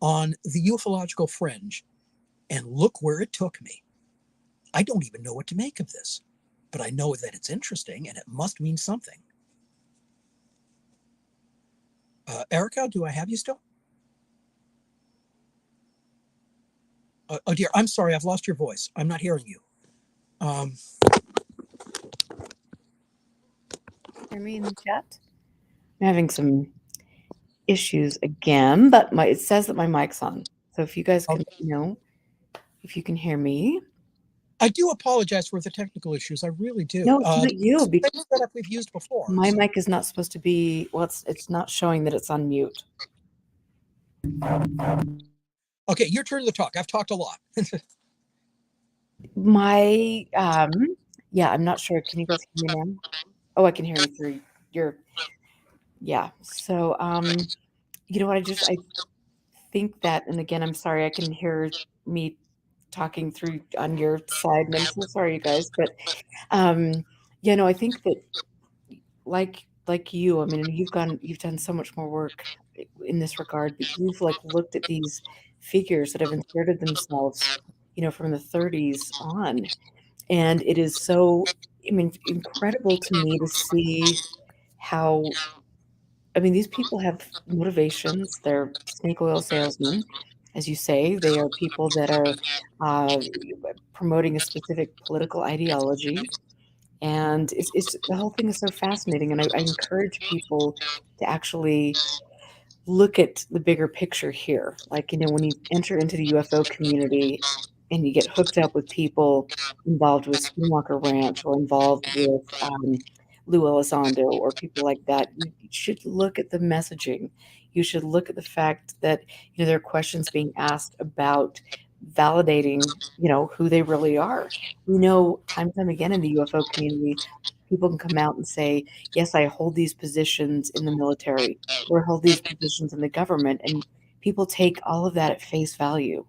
on the ufological fringe, and look where it took me. I don't even know what to make of this, but I know that it's interesting and it must mean something. Erica, do I have you still? Oh dear, I'm sorry, I've lost your voice. I'm not hearing you. Hear me in the chat? I'm having some issues again, but it says that my mic's on. So if you guys can, if you can hear me. I do apologize for the technical issues. I really do. No, it's not you. Because setup we've used before. My mic is not supposed to be. Well, it's not showing that it's on mute. Okay, your turn to talk. I've talked a lot. Yeah, I'm not sure. Can you guys hear me now? Oh, I can hear you through your. Yeah. So, you know what? I think that, and again, I'm sorry. I can hear me talking through on your side, and I'm so sorry, you guys. But, I think that like you, I mean, you've done so much more work in this regard, but you've looked at these figures that have inserted themselves, from the 30s on, and it is so, incredible to me to see how, these people have motivations. They're snake oil salesmen, as you say. They are people that are uh, promoting a specific political ideology. And it's the whole thing is so fascinating. And I encourage people to actually look at the bigger picture here. When you enter into the UFO community and you get hooked up with people involved with Skinwalker Ranch or involved with Lou Elizondo or people like that, you should look at the messaging. You should look at the fact that, there are questions being asked about validating, who they really are. We know time and time again in the UFO community, people can come out and say, yes, I hold these positions in the military or hold these positions in the government. And people take all of that at face value.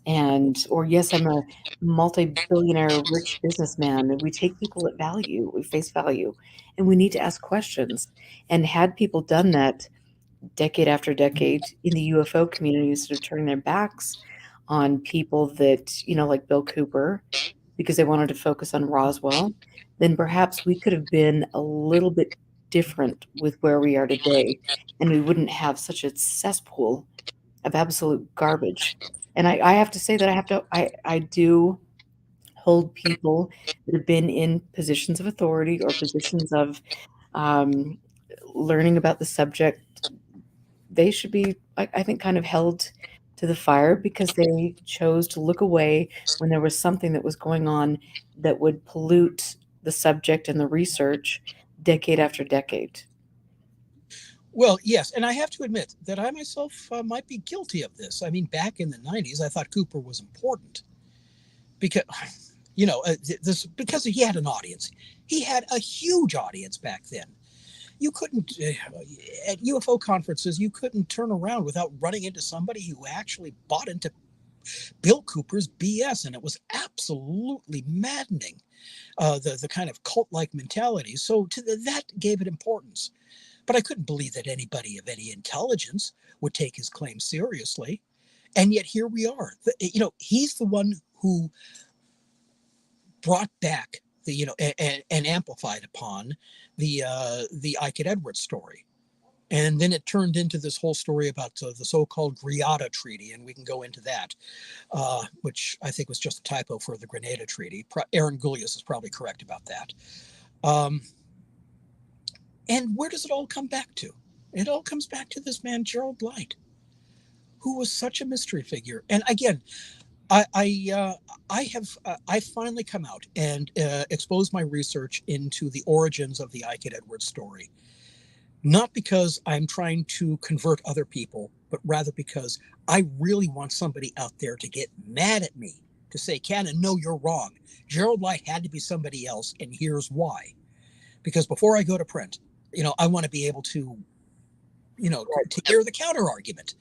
Or yes, I'm a multi-billionaire rich businessman. And we take people at face value, and we need to ask questions. And had people done that decade after decade in the UFO community, instead of turning their backs on people that, like Bill Cooper, because they wanted to focus on Roswell, then perhaps we could have been a little bit different with where we are today, and we wouldn't have such a cesspool of absolute garbage. And I have to say that I do hold people that have been in positions of authority or positions of um, learning about the subject. They should be, I think, kind of held to the fire because they chose to look away when there was something that was going on that would pollute the subject and the research decade after decade. Well, yes, and I have to admit that I myself might be guilty of this. I mean, back in the 90s, I thought Cooper was important because, this because he had an audience. He had a huge audience back then. You couldn't, at UFO conferences, you couldn't turn around without running into somebody who actually bought into Bill Cooper's BS, and it was absolutely maddening, the kind of cult-like mentality. So that gave it importance. But I couldn't believe that anybody of any intelligence would take his claim seriously. And yet here we are. He's the one who brought back and amplified upon the Ike Edwards story. And then it turned into this whole story about the so-called Greada Treaty, and we can go into that, which I think was just a typo for the Grenada Treaty. Aaron Gulius is probably correct about that. And where does it all come back to? It all comes back to this man, Gerald Light, who was such a mystery figure. And again, I finally come out and expose my research into the origins of the Ike Edwards story. Not because I'm trying to convert other people, but rather because I really want somebody out there to get mad at me, to say, Cannon, no, you're wrong. Gerald Light had to be somebody else, and here's why. Because before I go to print, I want to be able to, to hear the counter argument.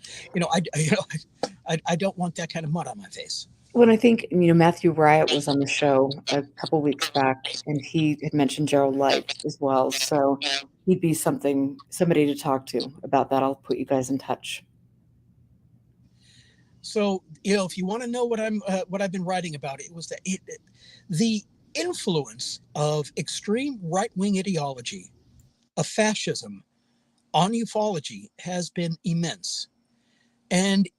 I don't want that kind of mud on my face. When I think, Matthew Riot was on the show a couple weeks back, and he had mentioned Gerald Light as well. So he'd be somebody to talk to about that. I'll put you guys in touch. So, if you want to know what I've been writing about, it was the influence of extreme right-wing ideology, of fascism on ufology has been immense. And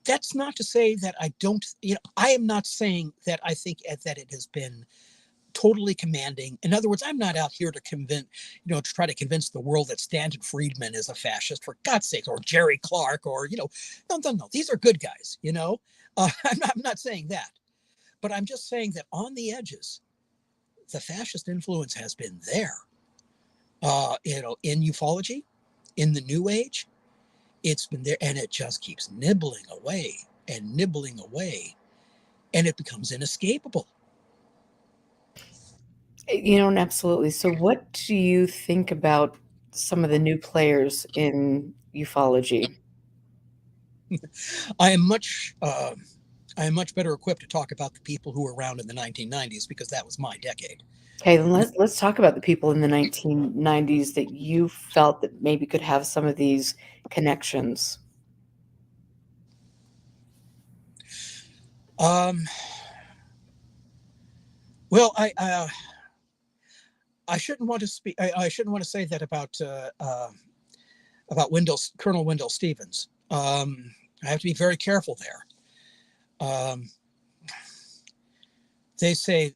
that's not to say that I am not saying that I think that it has been totally commanding. In other words, I'm not out here to try to convince the world that Stanton Friedman is a fascist, for God's sake, or Jerry Clark, or, no. These are good guys, I'm not saying that. But I'm just saying that on the edges, the fascist influence has been there. In ufology, in the New Age, it's been there, and it just keeps nibbling away, and it becomes inescapable. Absolutely. So what do you think about some of the new players in ufology? I am much better equipped to talk about the people who were around in the 1990s, because that was my decade. Okay, then let's talk about the people in the 1990s that you felt that maybe could have some of these connections. Well, I shouldn't want to speak. I shouldn't want to say that about Colonel Wendell Stevens. I have to be very careful there. They say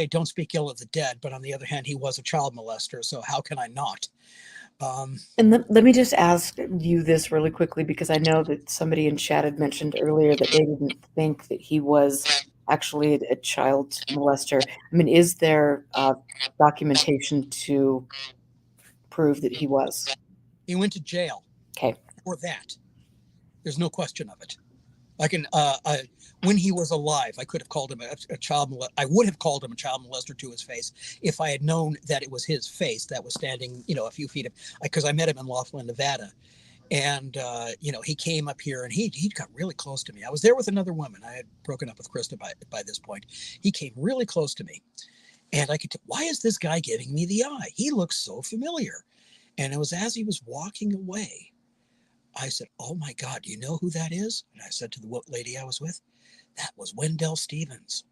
don't speak ill of the dead, but on the other hand, he was a child molester, so how can I not? And let me just ask you this really quickly, because I know that somebody in chat had mentioned earlier that they didn't think that he was actually a child molester. I mean, is there documentation to prove that he was? He went to jail. Okay. For that. There's no question of it. I can, when he was alive, I could have called him a child molester. I would have called him a child molester to his face if I had known that it was his face that was standing, a few feet because I met him in Laughlin, Nevada. And, he came up here and he got really close to me. I was there with another woman. I had broken up with Krista by this point. He came really close to me, and I could tell, why is this guy giving me the eye? He looks so familiar. And it was as he was walking away, I said, oh my God, do you know who that is? And I said to the lady I was with, that was Wendell Stevens.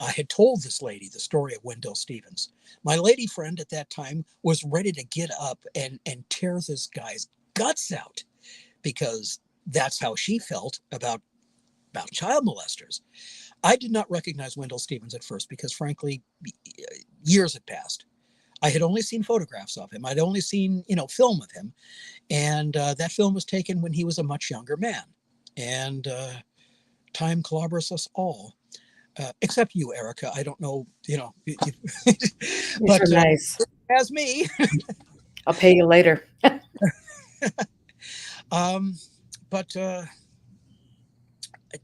I had told this lady the story of Wendell Stevens. My lady friend at that time was ready to get up and tear this guy's guts out, because that's how she felt about child molesters. I did not recognize Wendell Stevens at first because, frankly, years had passed. I had only seen photographs of him. I'd only seen, film of him. And that film was taken when he was a much younger man. And time clobbers us all. Except you, Erica. I don't know, but You're nice. as me. I'll pay you later. But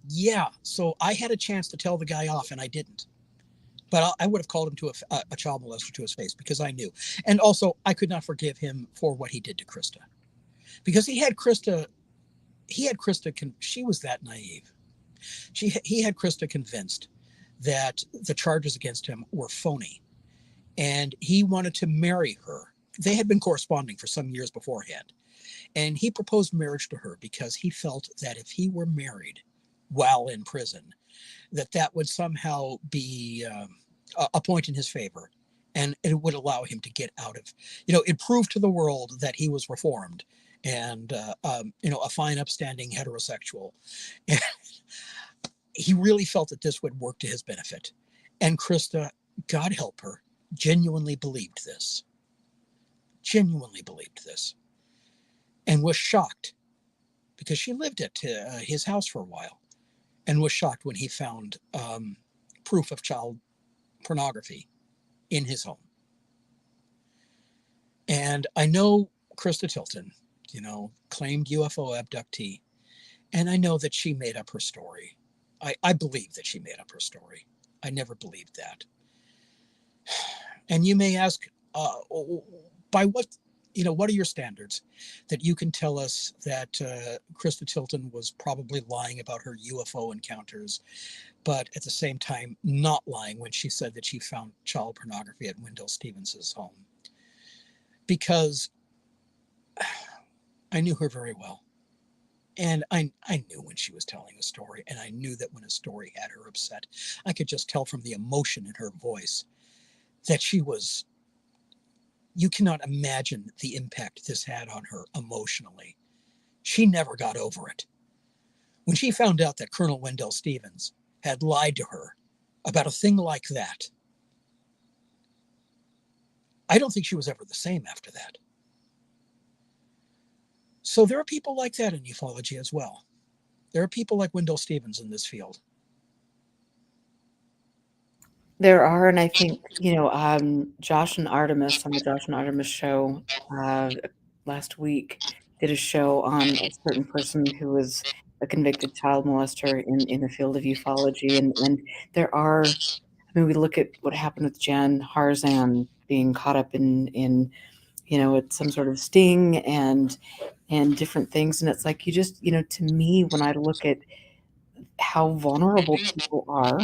yeah, so I had a chance to tell the guy off, and I didn't. But I would have called him to a child molester to his face because I knew. And also, I could not forgive him for what he did to Krista. Because he had Krista, she was that naive. He had Krista convinced that the charges against him were phony. And he wanted to marry her. They had been corresponding for some years beforehand. And he proposed marriage to her because he felt that if he were married while in prison, that would somehow be a point in his favor, and it would allow him to get out of, it proved to the world that he was reformed and, a fine, upstanding heterosexual. And he really felt that this would work to his benefit. And Krista, God help her, genuinely believed this, and was shocked because she lived at his house for a while, and was shocked when he found proof of child pornography in his home. And I know Krista Tilton, claimed UFO abductee, and I know that she made up her story. I believe that she made up her story. I never believed that. And you may ask, by what are your standards that you can tell us that Krista Tilton was probably lying about her UFO encounters, but at the same time not lying when she said that she found child pornography at Wendell Stevens's home? Because I knew her very well. And I knew when she was telling a story, and I knew that when a story had her upset, I could just tell from the emotion in her voice that you cannot imagine the impact this had on her emotionally. She never got over it. When she found out that Colonel Wendell Stevens had lied to her about a thing like that, I don't think she was ever the same after that. So there are people like that in ufology as well. There are people like Wendell Stevens in this field. There are, and I think, Josh and Artemis on the Josh and Artemis show last week did a show on a certain person who was a convicted child molester in the field of ufology. And there are, we look at what happened with Jan Harzan being caught up in it's some sort of sting and different things. And it's like, to me, when I look at how vulnerable people are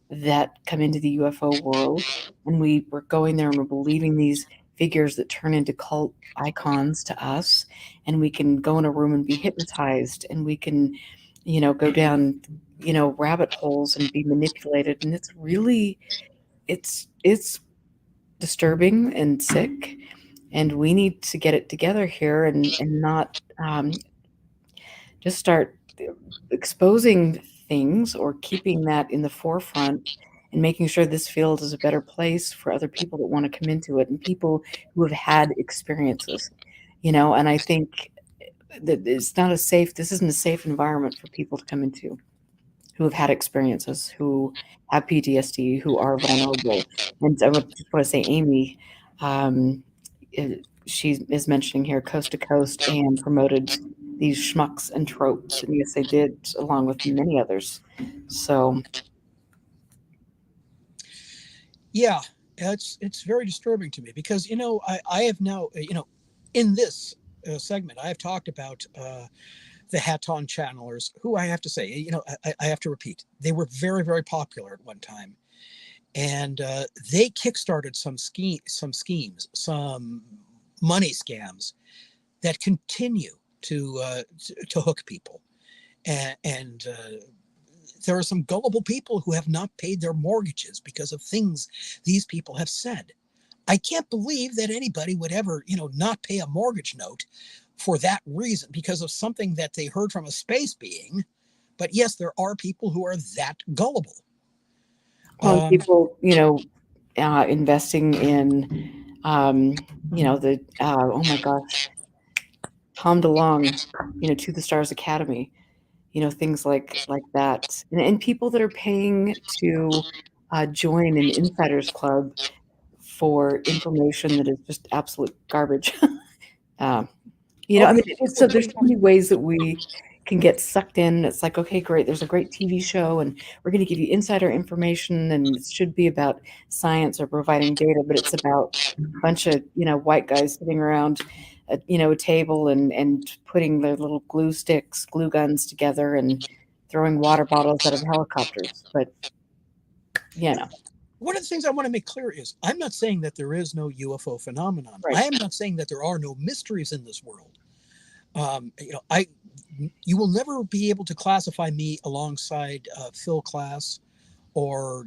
that come into the UFO world, and we're going there and we're believing these figures that turn into cult icons to us, and we can go in a room and be hypnotized, and we can, go down, rabbit holes and be manipulated. And it's really, it's disturbing and sick, and we need to get it together here and not just start exposing things or keeping that in the forefront and making sure this field is a better place for other people that want to come into it and people who have had experiences, and I think that this isn't a safe environment for people to come into who have had experiences, who have PTSD, who are vulnerable. And I just want to say, Amy, she is mentioning here Coast to Coast and promoted these schmucks and tropes. And yes, they did, along with many others. So, yeah, it's very disturbing to me because, I have now, in this segment, I have talked about the Haton channelers, who I have to say, I have to repeat, they were very, very popular at one time. And they kickstarted some schemes, some money scams that continue to hook people. And there are some gullible people who have not paid their mortgages because of things these people have said. I can't believe that anybody would ever, not pay a mortgage note for that reason, because of something that they heard from a space being. But yes, there are people who are that gullible. well, people, investing in, oh my gosh, Tom DeLonge, To the Stars Academy, things like that, and people that are paying to join an insiders club for information that is just absolute garbage. uh, I Oh, mean, so there's so many ways that we can get sucked in. It's like, okay, great, there's a great TV show, and we're going to give you insider information, and it should be about science or providing data, but it's about a bunch of white guys sitting around a table and putting their little glue sticks, glue guns together, and throwing water bottles out of helicopters. But one of the things I want to make clear is I'm not saying that there is no UFO phenomenon. right. I am not saying that there are no mysteries in this world. You will never be able to classify me alongside Phil Klass or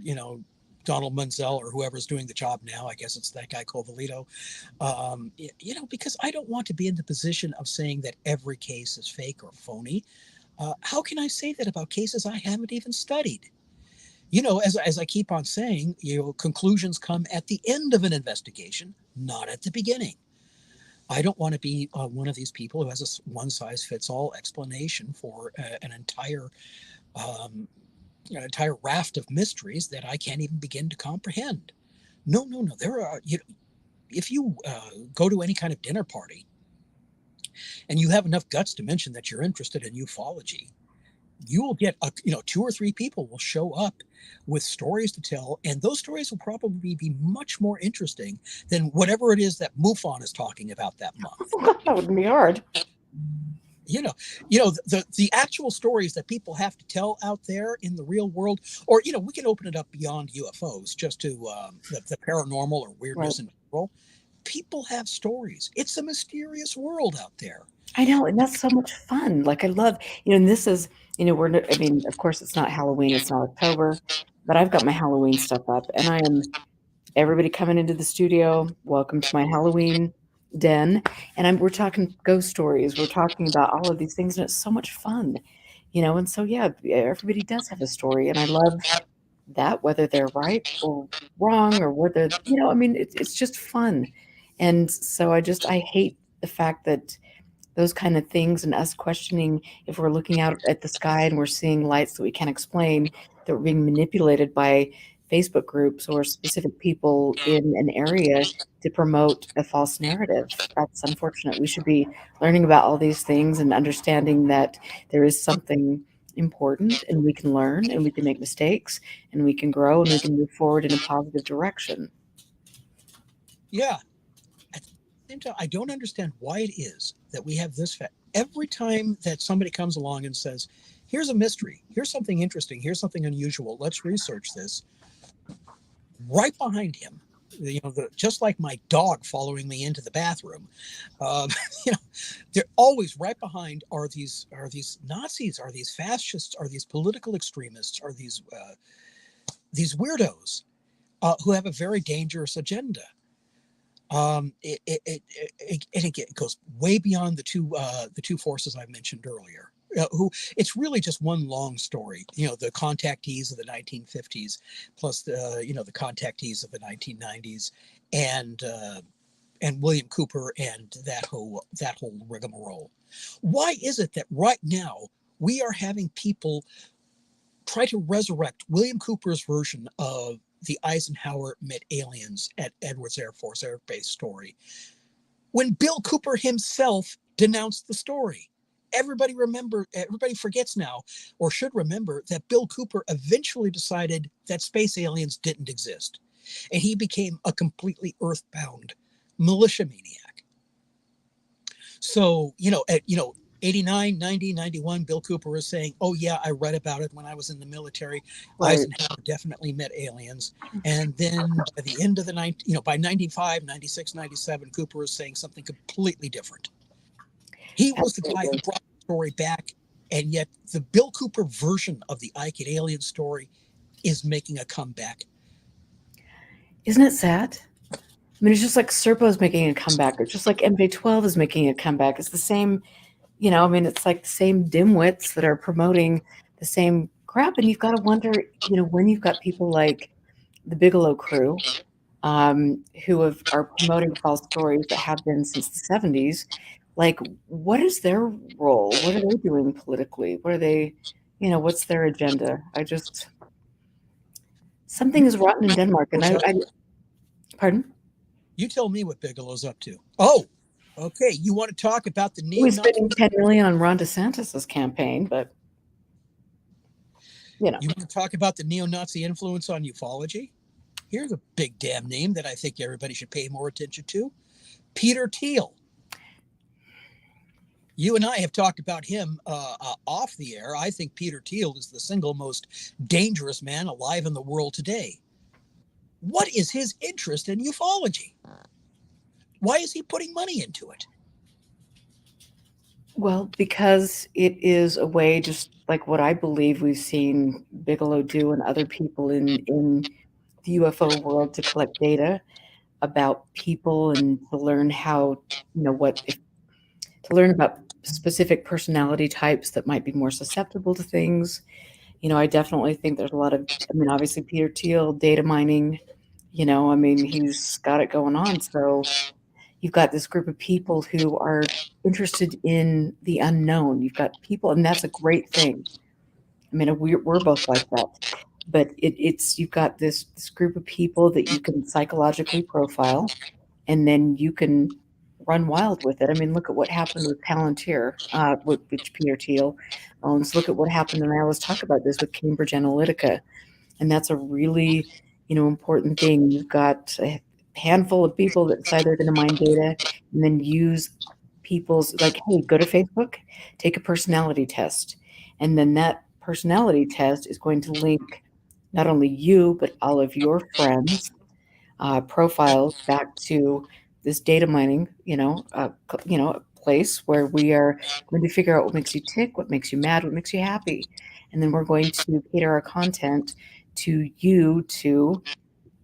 Donald Menzel or whoever's doing the job now. I guess it's that guy Covalito. Because I don't want to be in the position of saying that every case is fake or phony. How can I say that about cases I haven't even studied? As I keep on saying, conclusions come at the end of an investigation, not at the beginning. I don't want to be one of these people who has a one-size-fits-all explanation for an entire raft of mysteries that I can't even begin to comprehend. No. There are, if you go to any kind of dinner party and you have enough guts to mention that you're interested in ufology, you will get 2 or 3 people will show up with stories to tell, and those stories will probably be much more interesting than whatever it is that MUFON is talking about that month. That wouldn't be hard. The actual stories that people have to tell out there in the real world, or we can open it up beyond UFOs just to the paranormal or weirdness in general. People have stories. It's a mysterious world out there. I know, and that's so much fun. Like I love, and this is, of course it's not Halloween, it's not October, but I've got my Halloween stuff up, and everybody coming into the studio, welcome to my Halloween den, and we're talking ghost stories, we're talking about all of these things, and it's so much fun, and so yeah, everybody does have a story, and I love that, whether they're right or wrong, or whether, it's just fun, and so I hate the fact that those kind of things, and us questioning if we're looking out at the sky and we're seeing lights that we can't explain, that we're being manipulated by Facebook groups or specific people in an area to promote a false narrative. That's unfortunate. We should be learning about all these things and understanding that there is something important, and we can learn, and we can make mistakes, and we can grow, and we can move forward in a positive direction. Yeah. At the same time, I don't understand why it is that we have this fact. Every time that somebody comes along and says, here's a mystery, here's something interesting, here's something unusual, let's research this, right behind him, just like my dog following me into the bathroom, they're always right behind are these Nazis, are these fascists, are these political extremists, are these weirdos who have a very dangerous agenda. It goes way beyond the two forces I mentioned earlier. Who it's really just one long story. The contactees of the 1950s, plus the contactees of the 1990s, and William Cooper and that whole rigmarole. Why is it that right now we are having people try to resurrect William Cooper's version of the Eisenhower Met aliens at Edwards Air Force Air Base story, when Bill Cooper himself denounced the story? Everybody forgets now, or should remember, that Bill Cooper eventually decided that space aliens didn't exist, and he became a completely earthbound militia maniac. So, at 89, 90, 91, Bill Cooper is saying, oh yeah, I read about it when I was in the military. Right. Eisenhower definitely met aliens. And then by the end of the by 95, 96, 97, Cooper is saying something completely different. He was the guy who brought the story back, and yet the Bill Cooper version of the Ike and alien story is making a comeback. Isn't it sad? I mean, it's just like Serpo's making a comeback. It's just like MJ12 is making a comeback. It's the same, it's like the same dimwits that are promoting the same crap. And you've got to wonder, when you've got people like the Bigelow crew, who are promoting false stories that have been since the 70s, like, what is their role? What are they doing politically? What are they, what's their agenda? Something is rotten in Denmark. And pardon? You tell me what Bigelow's up to. Oh, okay. You want to talk about the He's neo-Nazi? spending $10 million on Ron DeSantis's campaign, but You want to talk about the neo-Nazi influence on ufology? Here's a big damn name that I think everybody should pay more attention to. Peter Thiel. You and I have talked about him off the air. I think Peter Thiel is the single most dangerous man alive in the world today. What is his interest in ufology? Why is he putting money into it? Well, because it is a way, just like what I believe we've seen Bigelow do and other people in the UFO world, to collect data about people and to learn how, to learn about specific personality types that might be more susceptible to things. I definitely think there's a lot of, obviously Peter Thiel, data mining, he's got it going on. So you've got this group of people who are interested in the unknown. You've got people, and that's a great thing. We're both like that. But it's you've got this group of people that you can psychologically profile, and then you can run wild with it. Look at what happened with Palantir, which Peter Thiel owns. Look at what happened, and I always talk about this with Cambridge Analytica, and that's a really, important thing. You've got a handful of people that decide they're going to mine data, and then use people's, like, hey, go to Facebook, take a personality test, and then that personality test is going to link not only you but all of your friends profiles back to this data mining, a place where we are going to figure out what makes you tick, what makes you mad, what makes you happy. And then we're going to cater our content to you to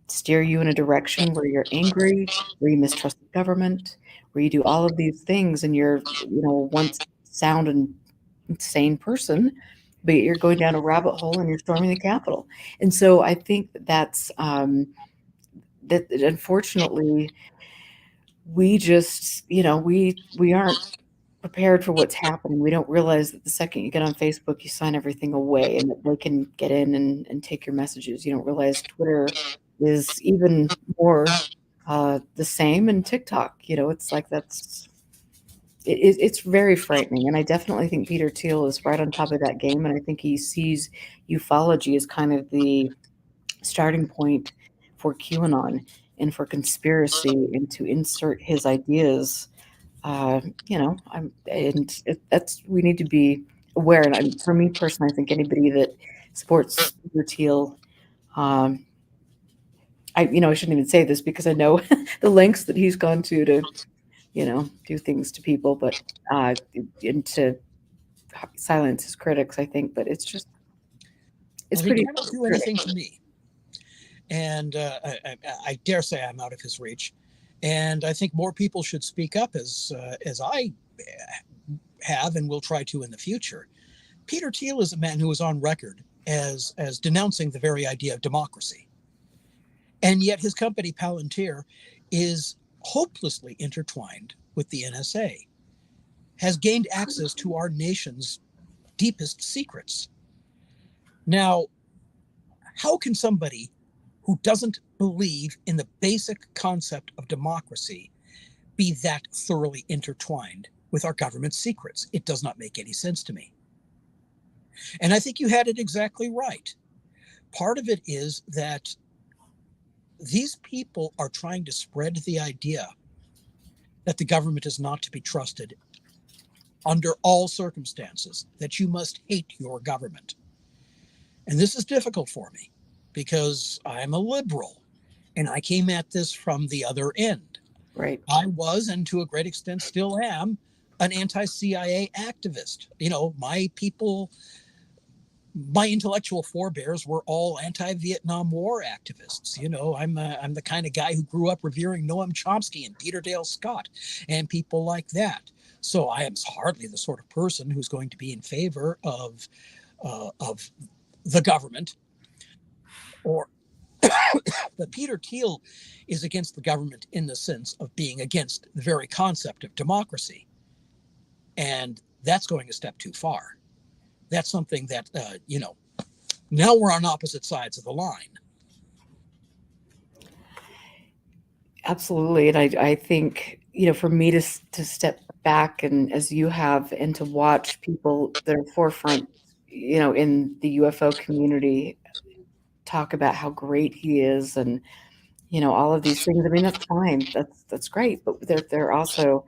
steer you in a direction where you're angry, where you mistrust the government, where you do all of these things and you're, once sound and sane person, but you're going down a rabbit hole and you're storming the Capitol. And so I think that's that unfortunately we just, we aren't prepared for what's happening. We don't realize that the second you get on Facebook, you sign everything away and that they can get in and take your messages. You don't realize Twitter is even more the same, and TikTok, it's like it's very frightening. And I definitely think Peter Thiel is right on top of that game. And I think he sees ufology as kind of the starting point for QAnon and for conspiracy, and to insert his ideas. That's, we need to be aware. And for me personally, I think anybody that supports Peter Thiel, I shouldn't even say this because I know the lengths that he's gone to, do things to people, but and to silence his critics, I think. But it's pretty. He cannot do anything to me. And I dare say I'm out of his reach. And I think more people should speak up as I have and will try to in the future. Peter Thiel is a man who is on record as denouncing the very idea of democracy. And yet his company, Palantir, is hopelessly intertwined with the NSA, has gained access to our nation's deepest secrets. Now, how can somebody who doesn't believe in the basic concept of democracy be that thoroughly intertwined with our government's secrets? It does not make any sense to me. And I think you had it exactly right. Part of it is that these people are trying to spread the idea that the government is not to be trusted under all circumstances, that you must hate your government. And this is difficult for me because I'm a liberal and I came at this from the other end. Right. I was, and to a great extent still am, an anti-CIA activist. My people, my intellectual forebears were all anti-Vietnam War activists. I'm the kind of guy who grew up revering Noam Chomsky and Peter Dale Scott and people like that. So I am hardly the sort of person who's going to be in favor of the government. But Peter Thiel is against the government in the sense of being against the very concept of democracy. And that's going a step too far. That's something that, now we're on opposite sides of the line. Absolutely. And I think, for me to step back and as you have and to watch people that are forefront, in the UFO community talk about how great he is and, all of these things. I mean, that's fine. That's great. But there's also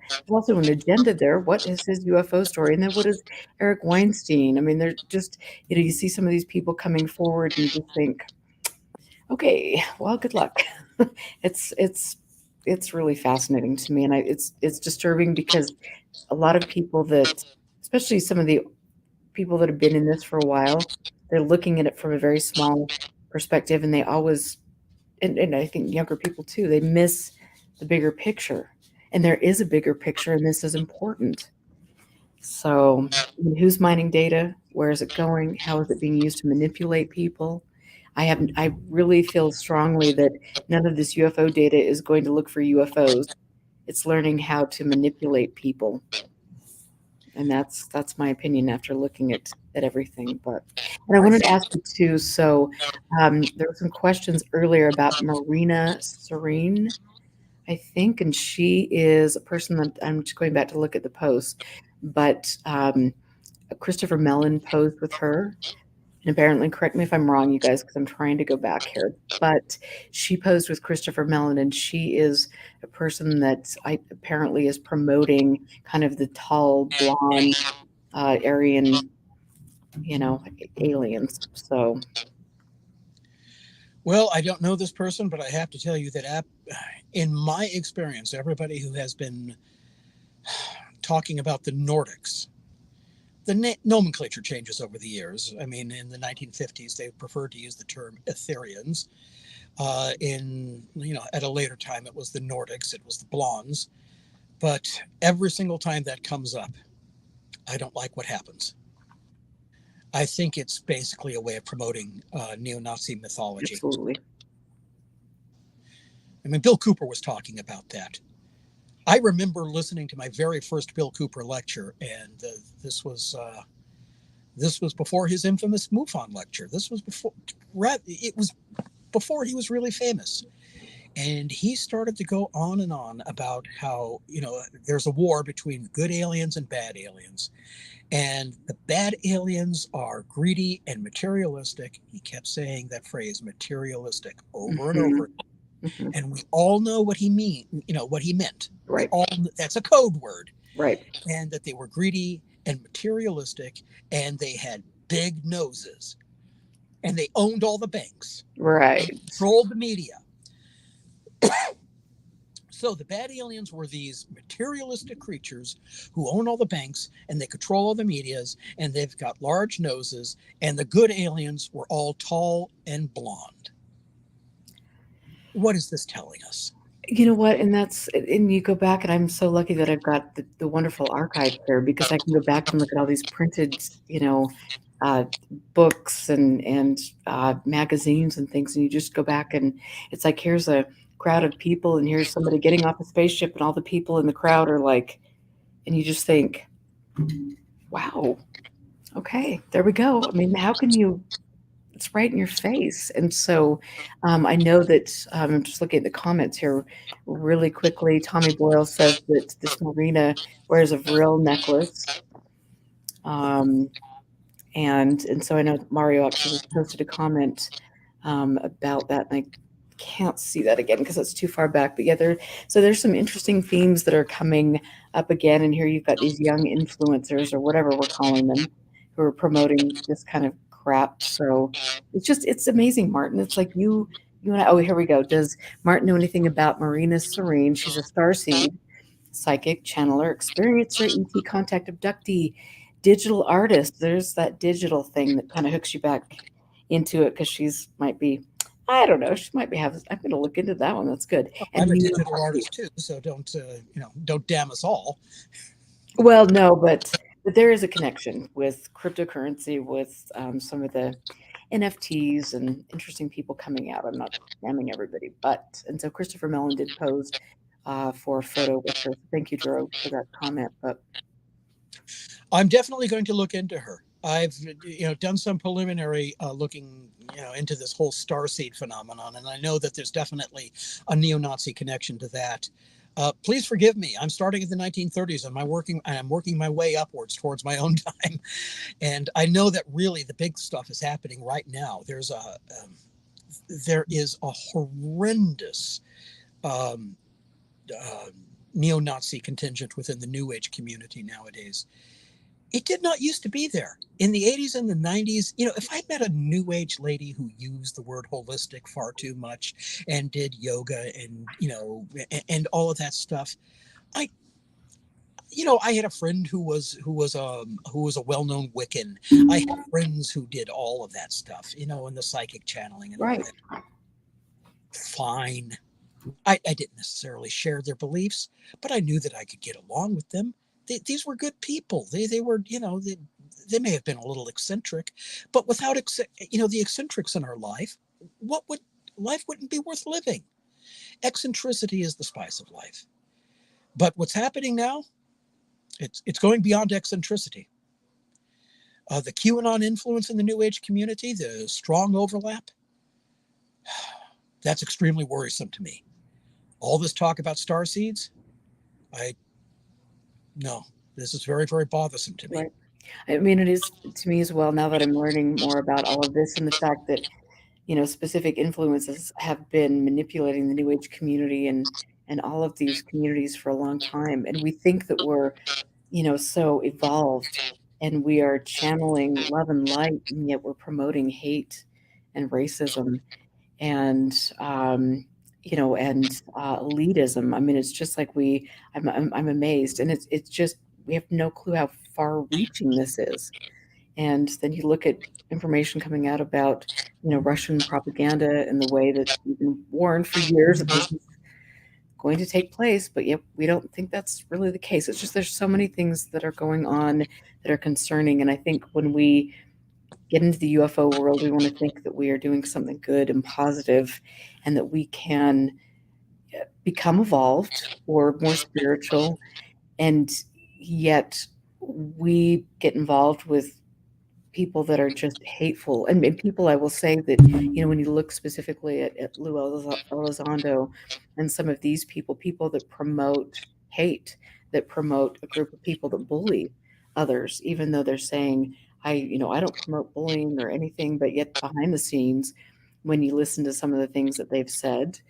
an agenda there. What is his UFO story? And then what is Eric Weinstein? I mean, they're just, you see some of these people coming forward and you just think, okay, well, good luck. It's it's really fascinating to me, and it's disturbing because a lot of people that, especially some of the people that have been in this for a while, they're looking at it from a very small perspective, and they always, and I think younger people too, they miss the bigger picture, and there is a bigger picture, and this is important. So, I mean, who's mining data? Where is it going? How is it being used to manipulate people? I really feel strongly that none of this UFO data is going to look for UFOs. It's learning how to manipulate people. And that's my opinion after looking at everything. But and I I wanted to think ask you too. So there were some questions earlier about Marina Serene, I think, and she is a person that I'm just going back to look at the post, but Christopher Mellon posed with her. And apparently, correct me if I'm wrong, you guys, because I'm trying to go back here. But she posed with Christopher Mellon, and she is a person that I apparently is promoting kind of the tall, blonde, Aryan, aliens. So, well, I don't know this person, but I have to tell you that in my experience, everybody who has been talking about the Nordics, the nomenclature changes over the years. I mean, in the 1950s, they preferred to use the term Etherians. At a later time, it was the Nordics, it was the blondes. But every single time that comes up, I don't like what happens. I think it's basically a way of promoting neo-Nazi mythology. absolutely. I mean, Bill Cooper was talking about that. I remember listening to my very first Bill Cooper lecture, and this was before his infamous MUFON lecture. It was before he was really famous. And he started to go on and on about how, there's a war between good aliens and bad aliens. And the bad aliens are greedy and materialistic. He kept saying that phrase, materialistic, over and Hmm. over. Hmm. And we all know what he what he meant. Right, That's a code word. right, And that they were greedy and materialistic, and they had big noses, and they owned all the banks and right. controlled the media. So the bad aliens were these materialistic creatures who own all the banks and they control all the medias and they've got large noses, and the good aliens were all tall and blonde. What is this telling us? You know what? And you go back, and I'm so lucky that I've got the wonderful archive here because I can go back and look at all these printed, uh, books and magazines and things. And you just go back, and it's like, here's a crowd of people, and here's somebody getting off a spaceship, and all the people in the crowd are like, and you just think, wow, okay, there we go. I mean, how can you it's right in your face. And so I know that I'm just looking at the comments here really quickly. Tommy Boyle says that this Marina wears a vril necklace. Um, and so I know Mario actually just posted a comment about that, and I can't see that again because it's too far back. But yeah, there's some interesting themes that are coming up again. And here you've got these young influencers or whatever we're calling them who are promoting this kind of crap. So it's amazing, Martin. It's like you and I. Oh, here we go. Does Martin know anything about Marina Serene? She's a starseed, psychic, channeler, experiencer, ET contact abductee, digital artist. There's that digital thing that kind of hooks you back into it because she's might be, I don't know, she might be having. I'm going to look into that one. That's good. And I'm a digital artist too, so don't damn us all. well, no, but there is a connection with cryptocurrency, with some of the NFTs and interesting people coming out. I'm not spamming everybody, but and so Christopher Mellon did pose for a photo with her. Thank you, Gerald, for that comment. But I'm definitely going to look into her. I've done some preliminary looking into this whole starseed phenomenon, and I know that there's definitely a neo-Nazi connection to that. Please forgive me. I'm starting in the 1930s, and I'm working my way upwards towards my own time, and I know that really the big stuff is happening right now. There is a horrendous um, uh, neo-Nazi contingent within the New Age community nowadays. It did not used to be there in the 80s and the 90s. If I met a New Age lady who used the word holistic far too much and did yoga and all of that stuff, I I had a friend who was a well-known Wiccan. I had friends who did all of that stuff, and the psychic channeling and all Right. that. Fine. I didn't necessarily share their beliefs, but I knew that I could get along with them. These were good people. They were, they may have been a little eccentric, but without, the eccentrics in our life, life wouldn't be worth living. Eccentricity is the spice of life. But what's happening now, it's going beyond eccentricity. The QAnon influence in the New Age community, the strong overlap, that's extremely worrisome to me. All this talk about starseeds, no, this is very, very bothersome to me. Right. I mean, it is to me as well, now that I'm learning more about all of this and the fact that, specific influences have been manipulating the New Age community and all of these communities for a long time. And we think that we're, so evolved and we are channeling love and light, and yet we're promoting hate and racism and elitism. I mean, it's just like I'm amazed, and it's just we have no clue how far-reaching this is. And then you look at information coming out about Russian propaganda and the way that we've been warned for years that this is going to take place, but yet we don't think that's really the case. It's just there's so many things that are going on that are concerning, and I think when we get into the UFO world, we want to think that we are doing something good and positive, and that we can become evolved or more spiritual. And yet we get involved with people that are just hateful. And people, I will say that, when you look specifically at Lou Elizondo and some of these people that promote hate, that promote a group of people that bully others, even though they're saying, I don't promote bullying or anything, but yet behind the scenes, when you listen to some of the things that they've said,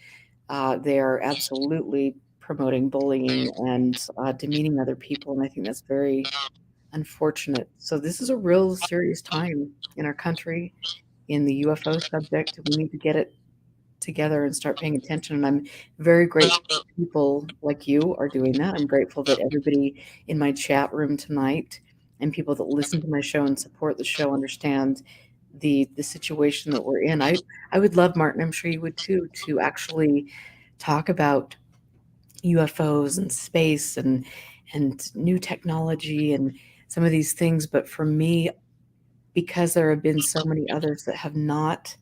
they are absolutely promoting bullying and demeaning other people. And I think that's very unfortunate. So this is a real serious time in our country in the UFO subject. We need to get it together and start paying attention. And I'm very grateful that people like you are doing that. I'm grateful that everybody in my chat room tonight and people that listen to my show and support the show understand the situation that we're in. I would love, Martin, I'm sure you would too, to actually talk about UFOs and space and new technology and some of these things. But for me, because there have been so many others that have not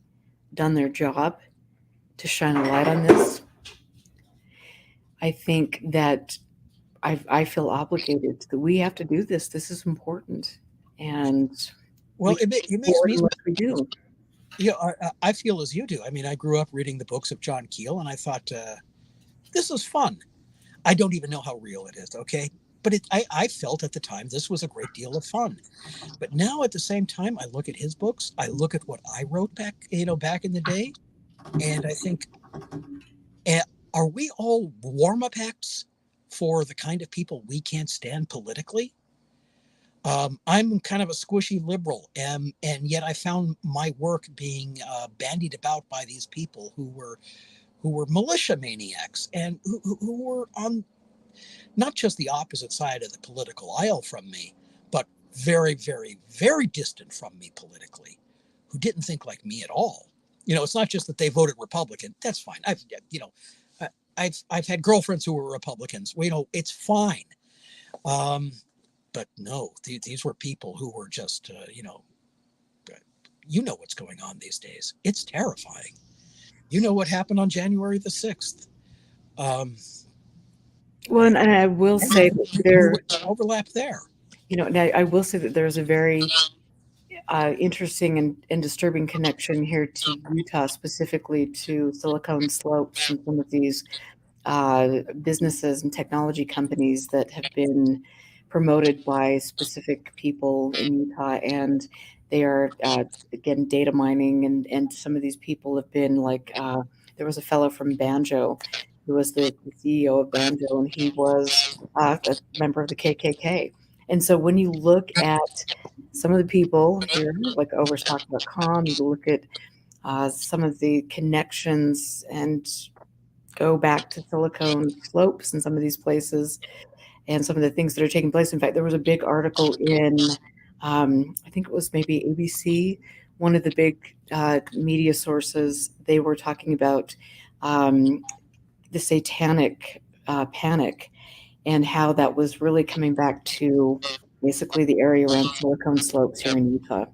done their job to shine a light on this, I think that I feel obligated that we have to do this. This is important, and Well, it makes me. what we do. I feel as you do. I mean, I grew up reading the books of John Keel, and I thought this is fun. I don't even know how real it is. Okay. But I felt at the time this was a great deal of fun. But now at the same time, I look at his books, I look at what I wrote back in the day, and I think, are we all warm-up acts for the kind of people we can't stand politically? I'm kind of a squishy liberal, and yet I found my work being bandied about by these people who were militia maniacs and who were on not just the opposite side of the political aisle from me, but very, very, very distant from me politically, who didn't think like me at all. It's not just that they voted Republican. That's fine. I've had girlfriends who were Republicans. Well, it's fine. But no, these were people who were just, what's going on these days. It's terrifying. You know what happened on January the 6th. Well, and I will say that there, overlap there. now I will say that there's a very interesting and disturbing connection here to Utah, specifically to Silicon Slopes and some of these businesses and technology companies that have been promoted by specific people in Utah, and they are again data mining, and some of these people have been like there was a fellow from Banjo who was the CEO of Banjo, and he was a member of the KKK. And so when you look at some of the people here, like Overstock.com, you look at some of the connections and go back to Silicon Slopes and some of these places and some of the things that are taking place. In fact, there was a big article in, I think it was maybe ABC, one of the big media sources. They were talking about the satanic panic and how that was really coming back to basically the area around Silicon Slopes here in Utah,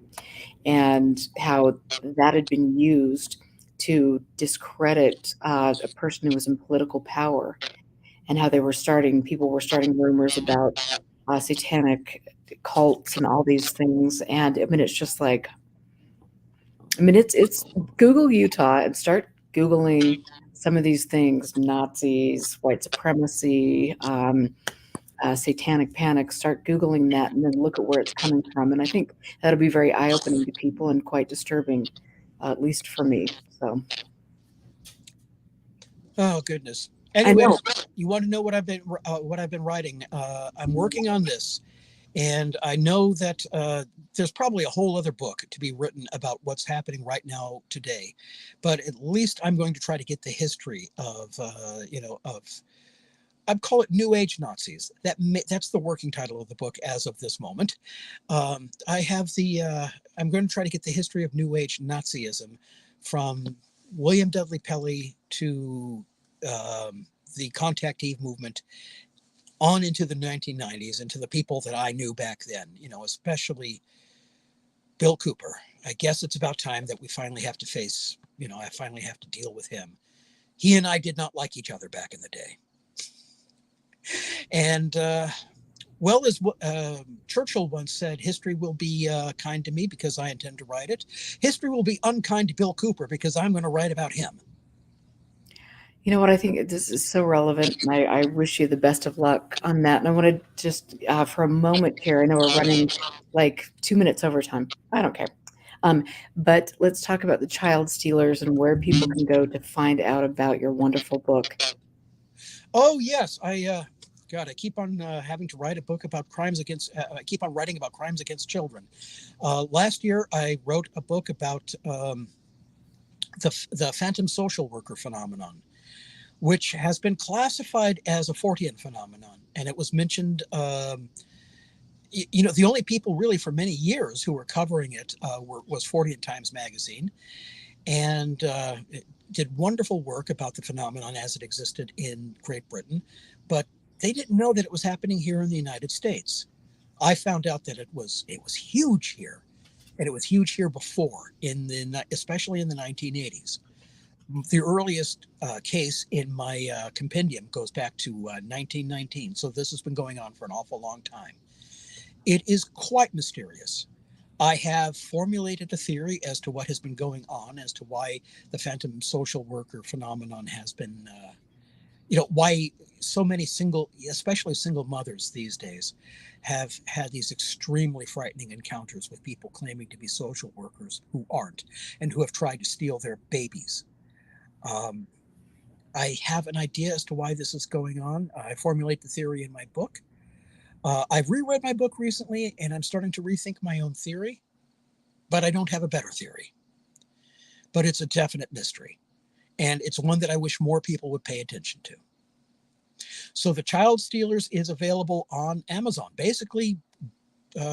and how that had been used to discredit a person who was in political power, and how people were starting rumors about satanic cults and all these things. And I mean, it's just like, I mean, it's Google Utah and start Googling some of these things: Nazis, white supremacy, satanic panic. Start Googling that and then look at where it's coming from. And I think that'll be very eye opening to people and quite disturbing, at least for me. So, Oh goodness. I know. Anyways, you want to know what I've been writing? I'm working on this, and I know that there's probably a whole other book to be written about what's happening right now today, but at least I'm going to try to get the history of I'd call it New Age Nazis. That's the working title of the book as of this moment. I'm going to try to get the history of New Age Nazism from William Dudley Pelley to the Contact Eve movement on into the 1990s, and to the people that I knew back then, especially Bill Cooper. I guess it's about time that we finally have to face, I finally have to deal with him. He and I did not like each other back in the day. And well, as Churchill once said, history will be kind to me because I intend to write it. History will be unkind to Bill Cooper because I'm going to write about him. You know what? I think this is so relevant. And I wish you the best of luck on that. And I want to just, for a moment here, I know we're running like 2 minutes over time. I don't care. But let's talk about the child stealers and where people can go to find out about your wonderful book. Oh, yes. I keep on having to write a book about crimes against, I keep on writing about crimes against children. Last year, I wrote a book about the phantom social worker phenomenon, which has been classified as a Fortean phenomenon. And it was mentioned, the only people really for many years who were covering it was Fortean Times Magazine. And it did wonderful work about the phenomenon as it existed in Great Britain. But they didn't know that it was happening here in the United States. I found out that it was huge here. And it was huge here before, especially in the 1980s. The earliest case in my compendium goes back to 1919. So this has been going on for an awful long time. It is quite mysterious. I have formulated a theory as to what has been going on, as to why the phantom social worker phenomenon has been, why so many especially single mothers these days, have had these extremely frightening encounters with people claiming to be social workers who aren't, and who have tried to steal their babies. I have an idea as to why this is going on. I formulate the theory in my book. I've reread my book recently, and I'm starting to rethink my own theory, but I don't have a better theory. But it's a definite mystery, and it's one that I wish more people would pay attention to. So The Child Stealers is available on Amazon. Basically,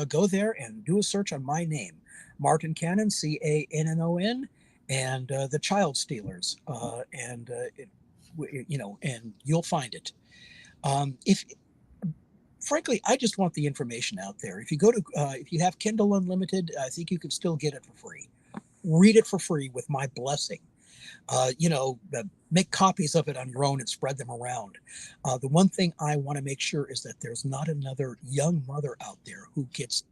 go there and do a search on my name, Martin Cannon, Cannon, and The Child Stealers, and you'll find it. Frankly, I just want the information out there. If you have Kindle Unlimited, I think you can still get it for free. Read it for free with my blessing. Make copies of it on your own and spread them around. The one thing I want to make sure is that there's not another young mother out there who gets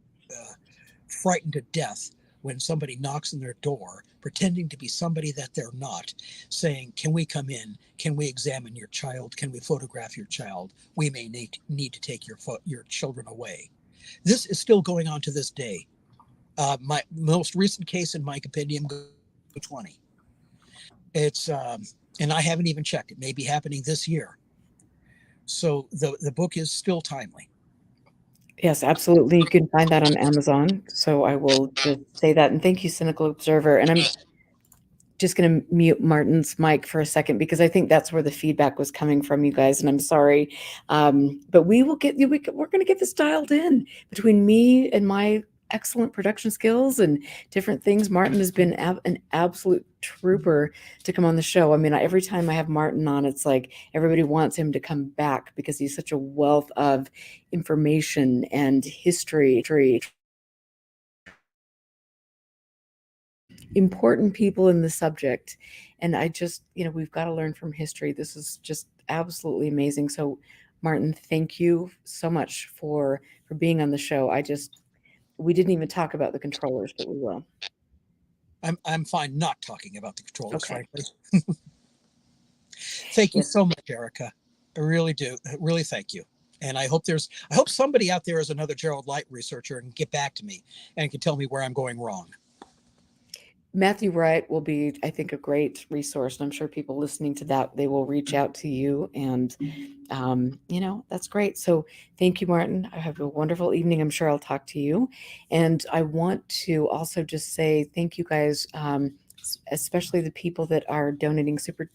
frightened to death when somebody knocks on their door, pretending to be somebody that they're not, saying, "Can we come in? Can we examine your child? Can we photograph your child? We may need to take your children away." This is still going on to this day. My most recent case in my compendium, 20. It's and I haven't even checked. It may be happening this year. So the book is still timely. Yes, absolutely. You can find that on Amazon. So I will just say that. And thank you, Cynical Observer. And I'm just going to mute Martin's mic for a second because I think that's where the feedback was coming from, you guys. And I'm sorry. But we will get you, we're going to get this dialed in between me and my excellent production skills and different things. Martin has been an absolute trooper to come on the show. I mean, every time I have Martin on, it's like everybody wants him to come back because he's such a wealth of information and history, important people in the subject. And I just, we've got to learn from history. This is just absolutely amazing. So Martin, thank you so much for being on the show. We didn't even talk about the controllers, but we will. I'm fine not talking about the controllers, Okay. frankly. Thank you so much, Erica. I really do. Really, thank you. And I hope somebody out there is another Gerald Light researcher and can get back to me and can tell me where I'm going wrong. Matthew Wright will be, I think, a great resource. And I'm sure people listening to that, they will reach out to you. And, that's great. So thank you, Martin. I have a wonderful evening. I'm sure I'll talk to you. And I want to also just say thank you guys, especially the people that are donating super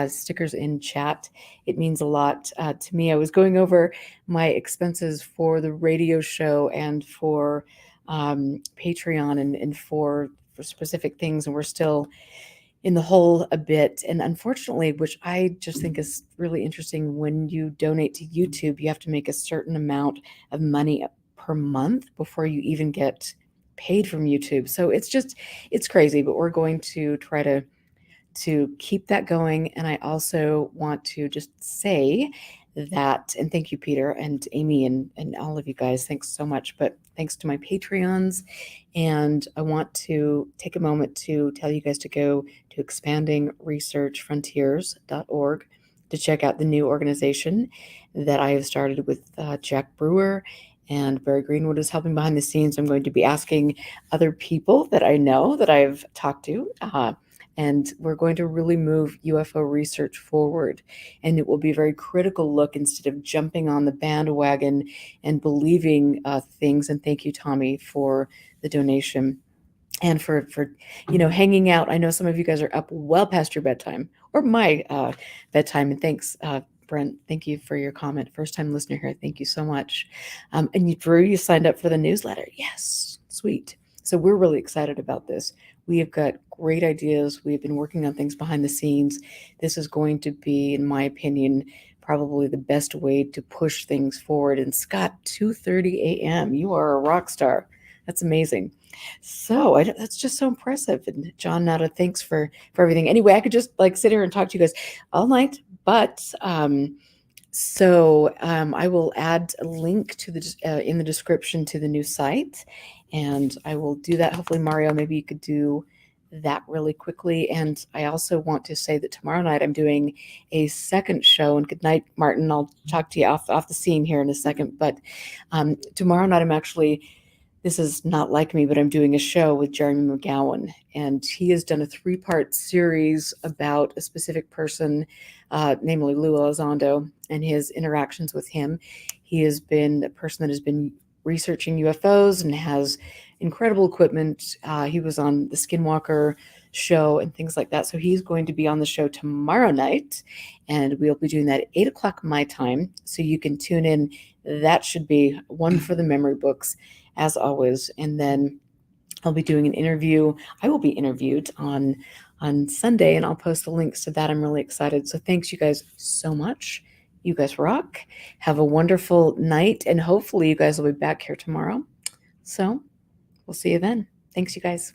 stickers in chat. It means a lot to me. I was going over my expenses for the radio show and for Patreon and for specific things, and we're still in the hole a bit. And unfortunately, which I just think is really interesting, when you donate to YouTube, you have to make a certain amount of money per month before you even get paid from YouTube. So it's crazy, but we're going to try to keep that going. And I also want to just say that, and thank you, Peter and Amy and all of you guys. Thanks so much. But thanks to my Patreons. And I want to take a moment to tell you guys to go to expandingresearchfrontiers.org to check out the new organization that I have started with Jack Brewer, and Barry Greenwood is helping behind the scenes. I'm going to be asking other people that I know that I've talked to, and we're going to really move UFO research forward. And it will be a very critical look instead of jumping on the bandwagon and believing things. And thank you, Tommy, for the donation and for hanging out. I know some of you guys are up well past your bedtime or my bedtime. And thanks, Brent. Thank you for your comment. First time listener here. Thank you so much. And Drew, you signed up for the newsletter. Yes, sweet. So we're really excited about this. We have got great ideas. We've been working on things behind the scenes. This is going to be, in my opinion, probably the best way to push things forward. And Scott, 2:30 a.m. You are a rock star. That's amazing. So that's just so impressive. And John Nada, thanks for everything. Anyway, I could just sit here and talk to you guys all night, but I will add a link to in the description to the new site, and I will do that. Hopefully, Mario, maybe you could do that really quickly. And I also want to say that tomorrow night I'm doing a second show. And good night, Martin. I'll talk to you off the scene here in a second. But tomorrow night I'm actually, this is not like me, but I'm doing a show with Jeremy McGowan, and he has done a 3-part series about a specific person, namely Lou Elizondo, and his interactions with him. He has been a person that has been researching UFOs and has incredible equipment. He was on the Skinwalker show and things like that. So he's going to be on the show tomorrow night, and we'll be doing that at 8 o'clock my time. So you can tune in. That should be one for the memory books, as always. And then I'll be doing an interview. I will be interviewed on Sunday, and I'll post the links to that. I'm really excited. So thanks, you guys, so much. You guys rock. Have a wonderful night, and hopefully you guys will be back here tomorrow. So we'll see you then. Thanks, you guys.